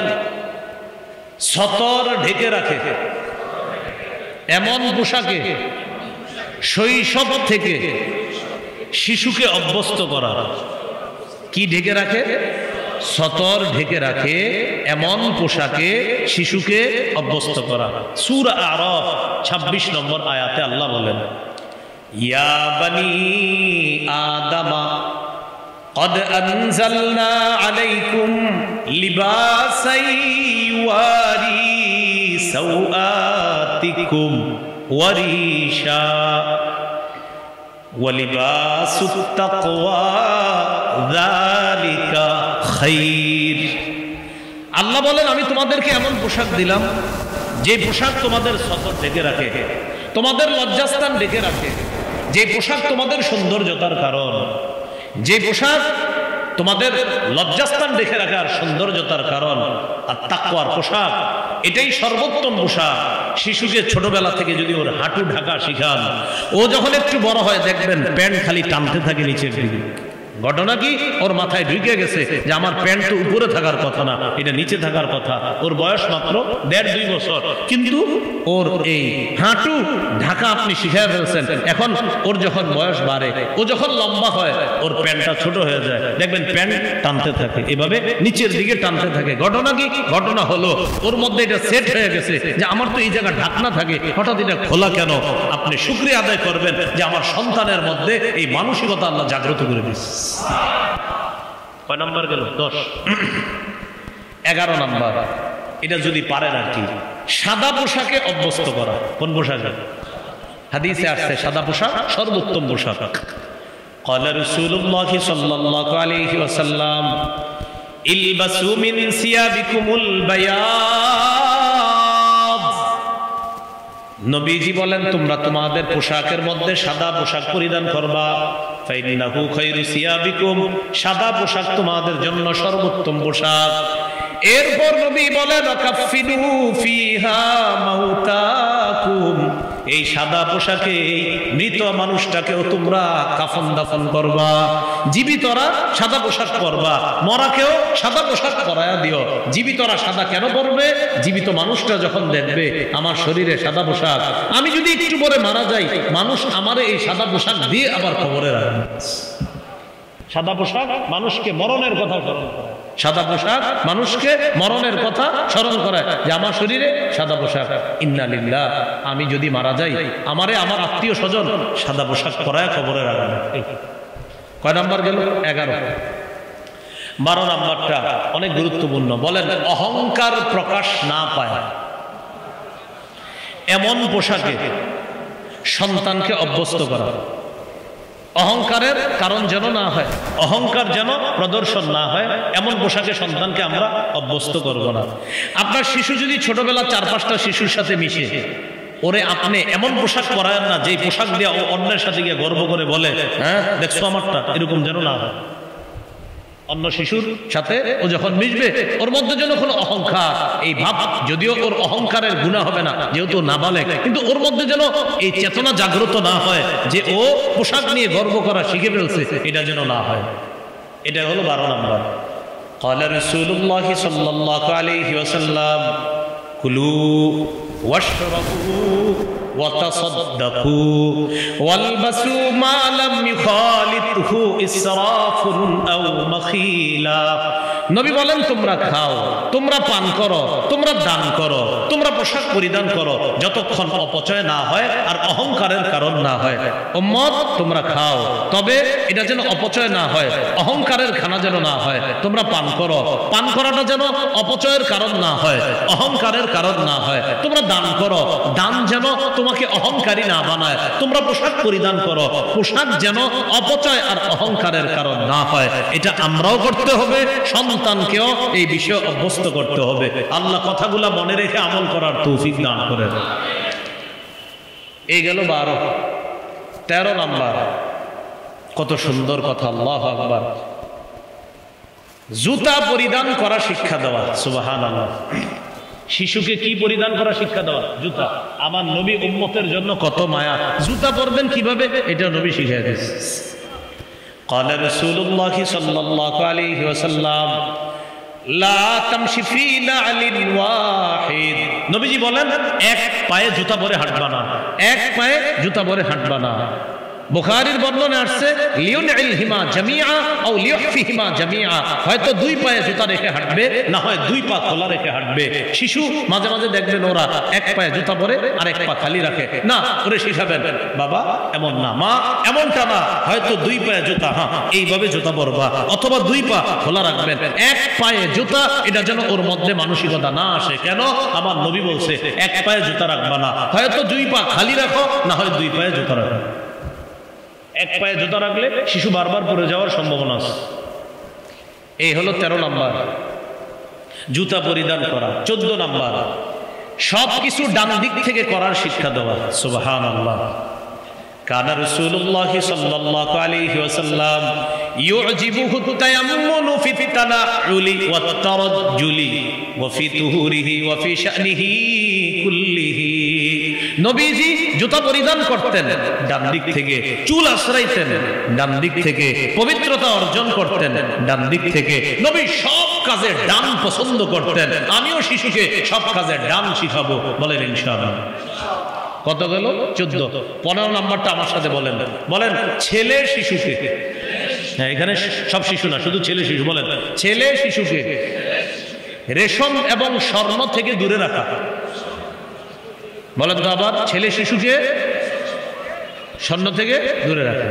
সতর ঢেকে রাখে এমন পোশাকে শৈশব থেকে শিশুকে অভ্যস্ত করা। কি ঢেকে রাখে? সতর ঢেকে রাখে এমন পোশাকে শিশুকে অভ্যস্ত করা। সূরা আরাফ 26 নম্বর আয়াতে আল্লাহ বলেন, ইয়া বানি আদামা قد أنزلنا عليكم لباسا يواري سوآتكم وريشا ولباس التقوى ذلك خير। আল্লাহ বলেন, আমি তোমাদেরকে এমন পোশাক দিলাম যে পোশাক তোমাদের সতর ঢেকে রাখে, তোমাদের লজ্জাস্থান ঢেকে রাখে, যে পোশাক তোমাদের সৌন্দর্যতার কারণ, যে পোশাক তোমাদের লজ্জাস্থান ঢেকে রাখার সৌন্দর্যতার কারণ, আর তাকওয়ার পোশাক এটাই সর্বোত্তম পোশাক। শিশুকে ছোটবেলা থেকে যদি ওর হাঁটু ঢাকা শিখান, ও যখন একটু বড় হয় দেখবেন প্যান্ট খালি টানতে থাকে নিচের দিকে। ঘটনা কি? ওর মাথায় ঢুকে গেছে যে আমার প্যান্ট তো উপরে থাকার কথা না, এটা নিচে থাকার কথা। ওর বয়স মাত্র 1.5-2 বছর, কিন্তু ওর এই হাঁটু ঢাকা আপনি শিখায় ফেলছেন। এখন ওর যখন বয়স বাড়ে, ও যখন লম্বা হয়, ওর প্যান্টটা ছোট হয়ে যায়, দেখবেন প্যান্ট টানতে থাকে, এভাবে নিচের দিকে টানতে থাকে। ঘটনা কি? ঘটনা হলো ওর মধ্যে এটা সেট হয়ে গেছে যে আমার তো এই জায়গা ঢাকনা থাকে, হঠাৎ এটা খোলা কেন? আপনি শুকরিয়া আদায় করবেন যে আমার সন্তানের মধ্যে এই মানসিকতা আল্লাহ জাগ্রত করে দিয়েছে। কয় নাম্বার গেল? 10। 11 নাম্বার, এটা যদি পারেন আর কি, সাদা পোশাকে অভ্যস্ত করা। কোন পোশাকে? হাদিসে আসছে সাদা পোশাক সর্বোত্তম পোশাক। قال رسول الله صلى الله عليه وسلم البسوا من ثيابكم البياض। নবীজি বলেন তোমরা তোমাদের পোশাকের মধ্যে সাদা পোশাক পরিধান করবা। ফাইন্নাহু খায়রু সিয়াবিকুম, সাদা পোশাক তোমাদের জন্য সর্বোত্তম পোশাক। এরপর নবী বলেন কাফিনু ফিহা মাউতাকুম, এই সাদা পোশাকে এই মৃত মানুষটাকেও তোমরা কাফন দাফন করবা। জীবিতরা সাদা পোশাক পরবা, মরাকেও সাদা পোশাক পরায়া দিও। জীবিতরা সাদা কেন পরবে? জীবিত মানুষটা যখন দেখবে আমার শরীরে সাদা পোশাক, আমি যদি একটু পরে মারা যাই, মানুষ আমারে এই সাদা পোশাক দিয়ে আবার কবরে রাখবে। সাদা পোশাক মানুষকে মরণের কথা স্মরণ করে, সাদা পোশাক মানুষকে মরণের কথা স্মরণ করায় যে আমার শরীরে সাদা পোশাক। ইন্না লিল্লাহ, আমি যদি মারা যাই আমারে আমার আত্মীয় স্বজন সাদা পোশাক পরায় কবরে রাখবে। কয় নাম্বার গেল? 11। 12 নাম্বারটা অনেক গুরুত্বপূর্ণ। বলেন অহংকার প্রকাশ না পায় এমন পোশাকে সন্তানকে অভ্যস্ত করা। অহংকারের কারণ যেন না হয়, অহংকার যেন প্রদর্শন না হয়, এমন পোশাকে সন্তানকে আমরা অভ্যস্ত করব না। আপনার শিশু যদি ছোটবেলা 4-5টা শিশুর সাথে মিশে, ওরে আপনি এমন পোশাক পরায়েন না যেই পোশাক দিয়ে ও অন্যের সাথে গিয়ে গর্ব করে বলে হ্যাঁ দেখছো আমারটা, এরকম যেন না হয়। অন্য শিশুর সাথে ও যখন মিশবে ওর মধ্যে যেন কোনো অহংকার এই ভাব, যদিও ওর অহংকারের গুনাহ হবে না যেহেতু নাবালেগ, কিন্তু ওর মধ্যে যেন এই চেতনা জাগ্রত না হয় যে ও পোশাক নিয়ে গর্ব করা শিখে ফেলছে, এটা যেন না হয়। এটা হলো 12 নাম্বার। قال رسول الله صلى الله عليه وسلم كلوا واشربوا وتصدقوا والبسوا ما لم يخالطه إسراف أو مخيلة। নবী বলেন তোমরা খাও, তোমরা পান করো, তোমরা দান করো, তোমরা পোশাক পরিধান করো যতক্ষণ অপচয় না হয় আর অহংকারের কারণ না হয়। উম্মত তোমরা খাও, তবে এটা যেন অপচয় না হয়, অহংকারের খানা যেন না হয়। তোমরা পান করো, পান করাটা যেন অপচয়ের কারণ না হয়, অহংকারের কারণ না হয়। তোমরা দান করো, দান যেন তোমাকে অহংকারী না বানায়। তোমরা পোশাক পরিধান করো, পোশাক যেন অপচয় আর অহংকারের কারণ না হয়। এটা আমরাও করতে হবে, সন্তানকেও এই বিষয়ে অভ্যস্ত করতে হবে। আল্লাহ কথাগুলা মনে রেখে আমল করার তৌফিক দান করেন। এই গেল 12। 13 নাম্বার, কত সুন্দর কথা, আল্লাহু আকবার। জুতা পরিধান করা শিক্ষা দেওয়া। সুবহানাল্লাহ। শিশুকে কি পরিধান করা শিক্ষা দেওয়া? জুতা। আমার নবী উম্মতের জন্য কত মায়া, জুতা পরবেন কিভাবে এটা নবী শিখিয়ে দিয়েছে। قال رسول الله صلى الله عليه وسلم لا تمشي في نعل واحد। নবীজি বলেন এক পায়ে জুতা পরে হাঁটবা না, এক পায়ে জুতা পরে হাঁটবা না। বুখারীর বর্ণনা আসছে লিউনইলহিমা জামিআ আও লিউহফিহিমা জামিআ, হয়তো 2 পায়ে জুতা রেখে হাঁটবে, না হয় 2 পা খোলা রেখে হাঁটবে। শিশু মাঝে মাঝে দেখবেন ওরা এক পায়ে জুতা পরে আর এক পা খালি রাখে, না ওরে শিখাবেন বাবা এমন না, মা এমনটা না, হয়তো 2 পায়ে জুতা, হ্যাঁ এইভাবে জুতা পরবা, অথবা 2 পা খোলা রাখবেন। এক পায়ে জুতা, এটা যেন ওর মধ্যে মানসিকতা না আসে। কেন? আমার নবী বলছে এক পায়ে জুতা রাখবা না, হয়তো 2 পা খালি রাখো, না হয় 2 পায়ে জুতা রাখো। এক পায়ে জুতা রাখলে শিশু বারবার পড়ে যাওয়ার সম্ভাবনা আছে। এই হলো 13 নাম্বার, জুতা পরিধান করা। 14 নাম্বার, সবকিছু ডান দিক থেকে করার শিক্ষা দেওয়া। সুবহানাল্লাহ। কানা রাসূলুল্লাহ সাল্লাল্লাহু আলাইহি ওয়াসাল্লাম ইউজিবুহু তায়াম্মুনু ফি তানাউলি ওয়াত তারাজ্জুলি ওয়া ফি তুহুরিহি ওয়া ফি শানিহি কুল্লিহি। নবীজি জুতা পরিধান করতেন ডান দিক থেকে, চুল আশ্রাইতেন ডান দিক থেকে, পবিত্রতা অর্জন করতেন ডান দিক থেকে। নবী সব কাজে ডান পছন্দ করতেন। আমিও শিশুকে সব কাজে ডান শিখাবো, বলেন ইনশাআল্লাহ। কত গেল? 14। 15 নাম্বারটা আমার সাথে বলেন। বলেন ছেলে শিশুকে, হ্যাঁ এখানে সব শিশু না, শুধু ছেলে শিশু। বলেন ছেলে শিশুকে রেশম এবং স্বর্ণ থেকে দূরে রাখা। বলেন তো আবার, ছেলে শিশুকে স্বর্ণ থেকে দূরে রাখা।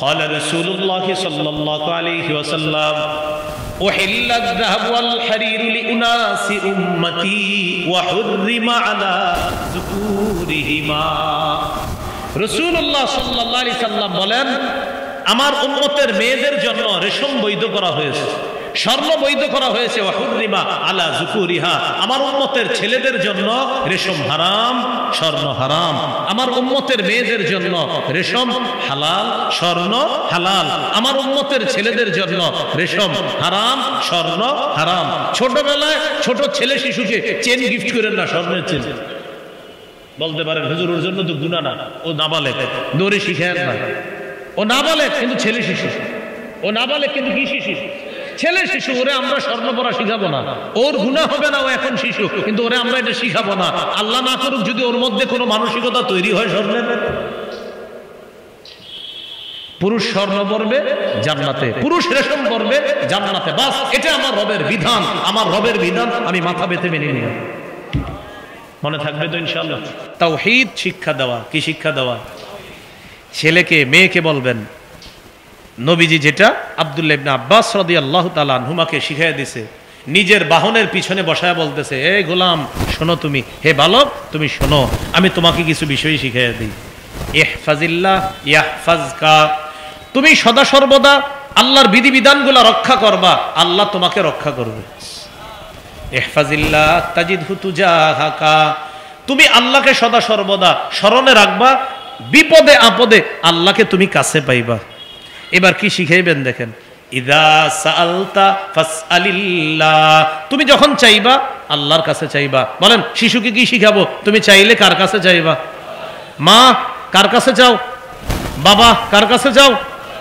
قال رسول الله صلى الله عليه وسلم أحل الذهب والحرير لأناس أمتي وحرم على ذكورهما। রাসূলুল্লাহ সাল্লাল্লাহু আলাইহি সাল্লাম বলেন, আমার উম্মতের মেয়েদের জন্য রেশম বৈধ করা হয়েছে, স্বর্ণ বৈধ করা হয়েছে। ওয়াহুরিমা আলা যুকুরিহা, আমার উম্মতের ছেলেদের জন্য রেশম হারাম, স্বর্ণ হারাম। আমার উম্মতের মেয়েদের জন্য রেশম হালাল, স্বর্ণ হালাল। আমার উম্মতের ছেলেদের জন্য রেশম হারাম, স্বর্ণ হারাম। ছোটবেলায় ছোট ছেলে শিশুকে চেন গিফট করেন না, স্বর্ণের চেন। বলতে পারেন হুজুর ওর জন্য তো গুনাহ না, ও নাবালেগ, দৌড়ে শিখেন না। ও নাবালেগ কিন্তু ছেলে শিশু, ও নাবালেগ কিন্তু কি শিশু? ছেলে শিশু। ওরে আমরা স্বর্ণ পরা শিখাবো না, ওর গুনাহ হবে না, ও এখন শিশু, কিন্তু ওরে আমরা এটা শিখাবো না। আল্লাহ না করুক যদি ওর মধ্যে কোনো মানসিকতা তৈরি হয় স্বর্ণের। পুরুষ স্বর্ণ পরবে জান্নাতে, পুরুষ রেশম পরবে জান্নাতে, বাস এটা আমার রবের বিধান। আমার রবের বিধান আমি মাথা পেতে মেনে নিই। মনে থাকবে তো ইনশাআল্লাহ। তাওহীদ শিক্ষা দেওয়া। কি শিক্ষা দেওয়া? ছেলেকে মেয়েকে বলবেন, নবীজি যেটা আব্দুল্লাহ ইবনে আব্বাস রাদিয়াল্লাহু তাআলা আনহুমাকে শিখিয়ে দিয়েছে, নিজের বাহনের পিছনে বসায় বলতেছে, এই গোলাম শোনো, তুমি হে বালক তুমি শোনো, আমি তোমাকে কিছু বিষয় শিখিয়ে দিই। ইহফাজিল্লাহ ইয়াহফাজকা, তুমি সদা সর্বদা আল্লাহর বিধিবিধানগুলো রক্ষা করবা, আল্লাহ তোমাকে রক্ষা করবে। ইহফাজিল্লাহ তাজিদহু তুজাহাকা, তুমি আল্লাহকে সদা সর্বদা স্মরণে রাখবা, বিপদে আপদে আল্লাহকে তুমি কাছে পাইবা। এবার কি শিখাইবেন দেখেন, ইযা সাআলতা ফাসআলিল্লাহ, তুমি যখন চাইবা আল্লাহর কাছে চাইবা। বলেন শিশুকে কি শিখাবো? তুমি চাইলে কার কাছে চাইবা? মা কার কাছে চাও? বাবা কার কাছে চাও?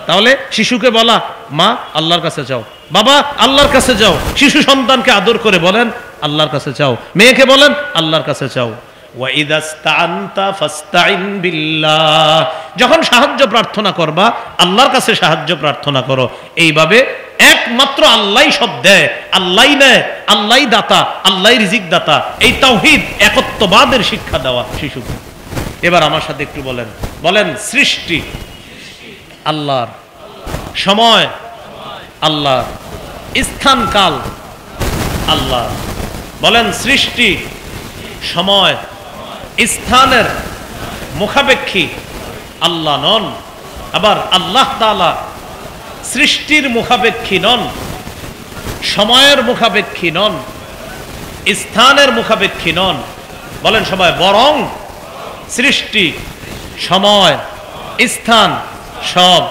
তাহলে শিশুকে বলা, মা আল্লাহর কাছে চাও, বাবা আল্লাহর কাছে যাও। শিশু সন্তানকে আদর করে বলেন আল্লাহর কাছে চাও, মেয়েকে বলেন আল্লাহর কাছে চাও। যখন সাহায্য প্রার্থনা করবা আল্লাহর কাছে সাহায্য প্রার্থনা করো। এইভাবে একমাত্র আল্লাহই সব দেয়, আল্লাহই নেয়, আল্লাহই দাতা, আল্লাহই রিজিক দাতা। এই তাওহীদ একত্ববাদের শিক্ষা দেওয়া শিশুকে। এবার আমার সাথে একটু বলেন, বলেন সৃষ্টি আল্লাহর, সময় আল্লাহর, স্থান কাল আল্লাহর। বলেন সৃষ্টি, সময়, স্থানের মুখাপেক্ষী আল্লাহ নন। আবার আল্লাহ তাআলা সৃষ্টির মুখাপেক্ষী নন, সময়ের মুখাপেক্ষী নন, স্থানের মুখাপেক্ষী নন। বলেন সবাই, বরং সৃষ্টি, সময়, স্থান সব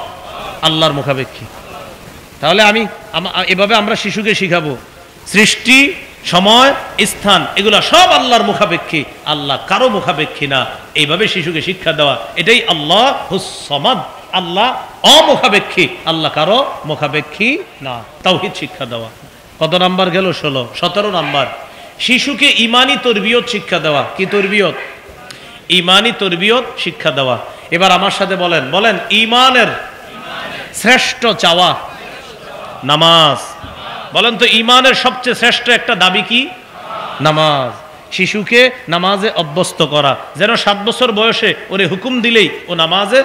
আল্লাহর মুখাপেক্ষী। তাহলে এভাবে আমরা শিশুকে শিখাবো, সৃষ্টি, সময়, স্থান এগুলা সব আল্লাহর মুখাপেক্ষী, আল্লাহ কারো মুখাপেক্ষী না। এইভাবে শিশুকে শিক্ষা দেওয়া, এটাই আল্লাহুস সামাদ, আল্লাহ অমুখাপেক্ষী, আল্লাহ কারো মুখাপেক্ষী না। তাওহীদ শিক্ষা দেওয়া। কত নাম্বার গেল? 16। 17 নাম্বার, শিশুকে ঈমানি তরবিয়ত শিক্ষা দেওয়া। কি তরবিয়ত? ঈমানি তরবিয়ত শিক্ষা দেওয়া। এবার আমার সাথে বলেন, বলেন ঈমানের শ্রেষ্ঠ চাওয়া নামাজ। বলেন তো ঈমানের সবচেয়ে শ্রেষ্ঠ একটা দাবি কি? নামাজ। শিশুকে নামাজে অভ্যস্ত করা, যেন 7 বছর বয়সে ওরে হুকুম দিলেই ও নামাজে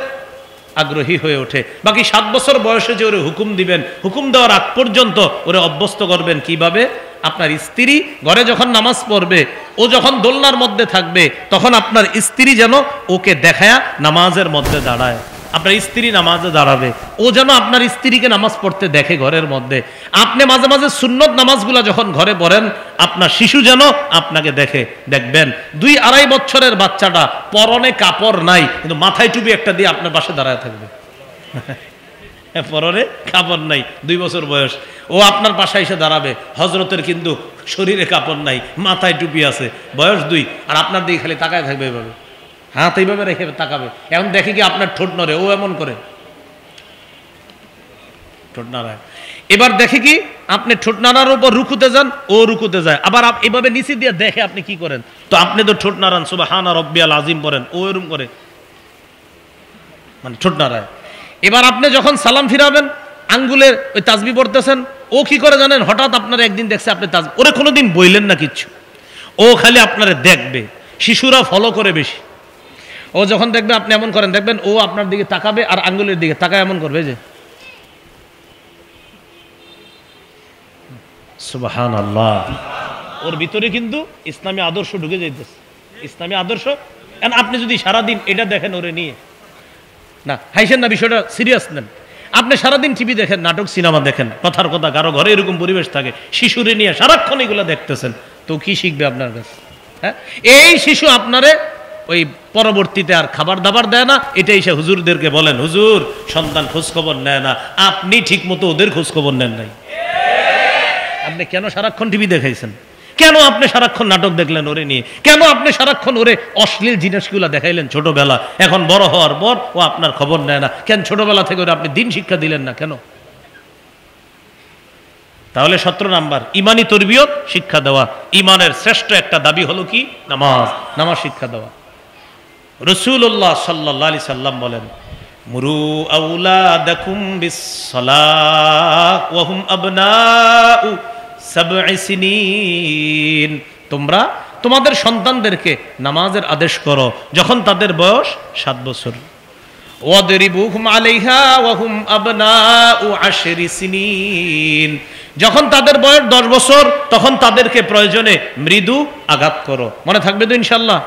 আগ্রহী হয়ে ওঠে। বাকি 7 বছর বয়সে যে ওরে হুকুম দিবেন, হুকুম দেওয়ার আগ পর্যন্ত ওরে অভ্যস্ত করবেন কিভাবে? আপনার স্ত্রী ঘরে যখন নামাজ পড়বে, ও যখন দোলনার মধ্যে থাকবে, তখন আপনার স্ত্রী যেন ওকে দেখায়া নামাজের মধ্যে দাঁড়ায়। আপনার স্ত্রী নামাজে দাঁড়াবে, ও যেন আপনার স্ত্রীকে নামাজ পড়তে দেখে ঘরের মধ্যে। আপনি মাঝে মাঝে সুন্নত নামাজগুলা যখন ঘরে পড়েন, আপনার শিশু যেন আপনাকে দেখে। দেখবেন 2-2.5 বছরের বাচ্চাটা পরনে কাপড় নাই, কিন্তু মাথায় টুপি একটা দিয়ে আপনার পাশে দাঁড়ায় থাকবে। পরনে কাপড় নাই, 2 বছর বয়স, ও আপনার পাশে এসে দাঁড়াবে। হজরতের কিন্তু শরীরে কাপড় নাই, মাথায় টুপি আছে, বয়স 2, আর আপনার দিকে খালি তাকায় থাকবে এইভাবে, হাত এইভাবে রেখে তাকাবে। এখন দেখে কি আপনার ঠোঁট নড়ে, ও এমন করে ঠোঁট নাড়ায়। এবার দেখে কি আপনি ঠোঁট নাড়ার উপর রুকুতে যান, ও রুকুতে যায়, আবার এভাবে নিচে দিয়ে দেখে আপনি কি করেন। তো আপনি তো ঠোঁট নাড়ান, সুবহানা রাব্বিয়াল আযীম পড়েন, ও এরকম করে মানে ঠোঁট নাড়ায়। এবার আপনি যখন সালাম ফিরাবেন, আঙ্গুলের ওই তাসবিহ পড়তেছেন, ও কি করে জানেন? হঠাৎ আপনার একদিন দেখছে আপনি তাসবিহ, ওরে কোনোদিন বইলেন না কিচ্ছু, ও খালি আপনারে দেখবে। শিশুরা ফলো করে বেশি। ও যখন দেখবে আপনি এমন করেন, দেখবেন ও আপনার দিকে তাকাবে আর আঙ্গুলের দিকে তাকায় এমন করবে, যে সুবহানাল্লাহ। ওর ভিতরে কিন্তু ইসলামী আদর্শ ঢুকে যাইতেছে, ইসলামী আদর্শ। আপনি যদি সারাদিন এটা দেখেন ওরে নিয়ে, না হাইছেন না, বিষয়টা সিরিয়াস নেন। আপনি সারাদিন টিভি দেখেন, নাটক সিনেমা দেখেন, কথার কথা কারো ঘরে এরকম পরিবেশ থাকে, শিশুরে নিয়ে সারাক্ষণ এগুলো দেখতেছেন, তো কি শিখবে আপনার কাছে? হ্যাঁ, এই শিশু আপনারে ওই পরবর্তীতে আর খাবার দাবার দেয় না, এটাই সে হুজুরদেরকে বলেন, হুজুর সন্তান খোঁজখবর নেয় না, আপনি ঠিক মতো ওদের খোঁজখবর নেন নাই। আপনি কেন সারাক্ষণ টিভি দেখাইছেন? কেন আপনি সারাক্ষণ নাটক দেখলেন ওরে নিয়ে? কেন আপনি সারাক্ষণ ওরে অশ্লীল জিনিসগুলো দেখাইলেন ছোটবেলা? এখন বড় হওয়ার পর ও আপনার খবর নেয় না কেন? ছোটবেলা থেকে ওরে আপনি দিন শিক্ষা দিলেন না কেন? তাহলে 17 নাম্বার ইমানি তরবিয়ত শিক্ষা দেওয়া। ইমানের শ্রেষ্ঠ একটা দাবি হলো কি? নামাজ। নামাজ শিক্ষা দেওয়া। রাসূলুল্লাহ সাল্লাল্লাহু আলাইহি সাল্লাম বলেন, মুরু আওলাদাকুম বিস-সালাহ ওয়া হুম আবনাউ 7 সিনিন। তোমরা তোমাদের সন্তানদেরকে নামাজের আদেশ করো যখন তাদের বয়স 7 বছর। ওয়াদরিবুহুম আলাইহা ওয়া হুম আবনাউ 10 সিনিন। যখন তাদের বয়স 10 বছর তখন তাদেরকে প্রয়োজনে মৃদু আঘাত করো। মনে থাকবে তো ইনশাআল্লাহ?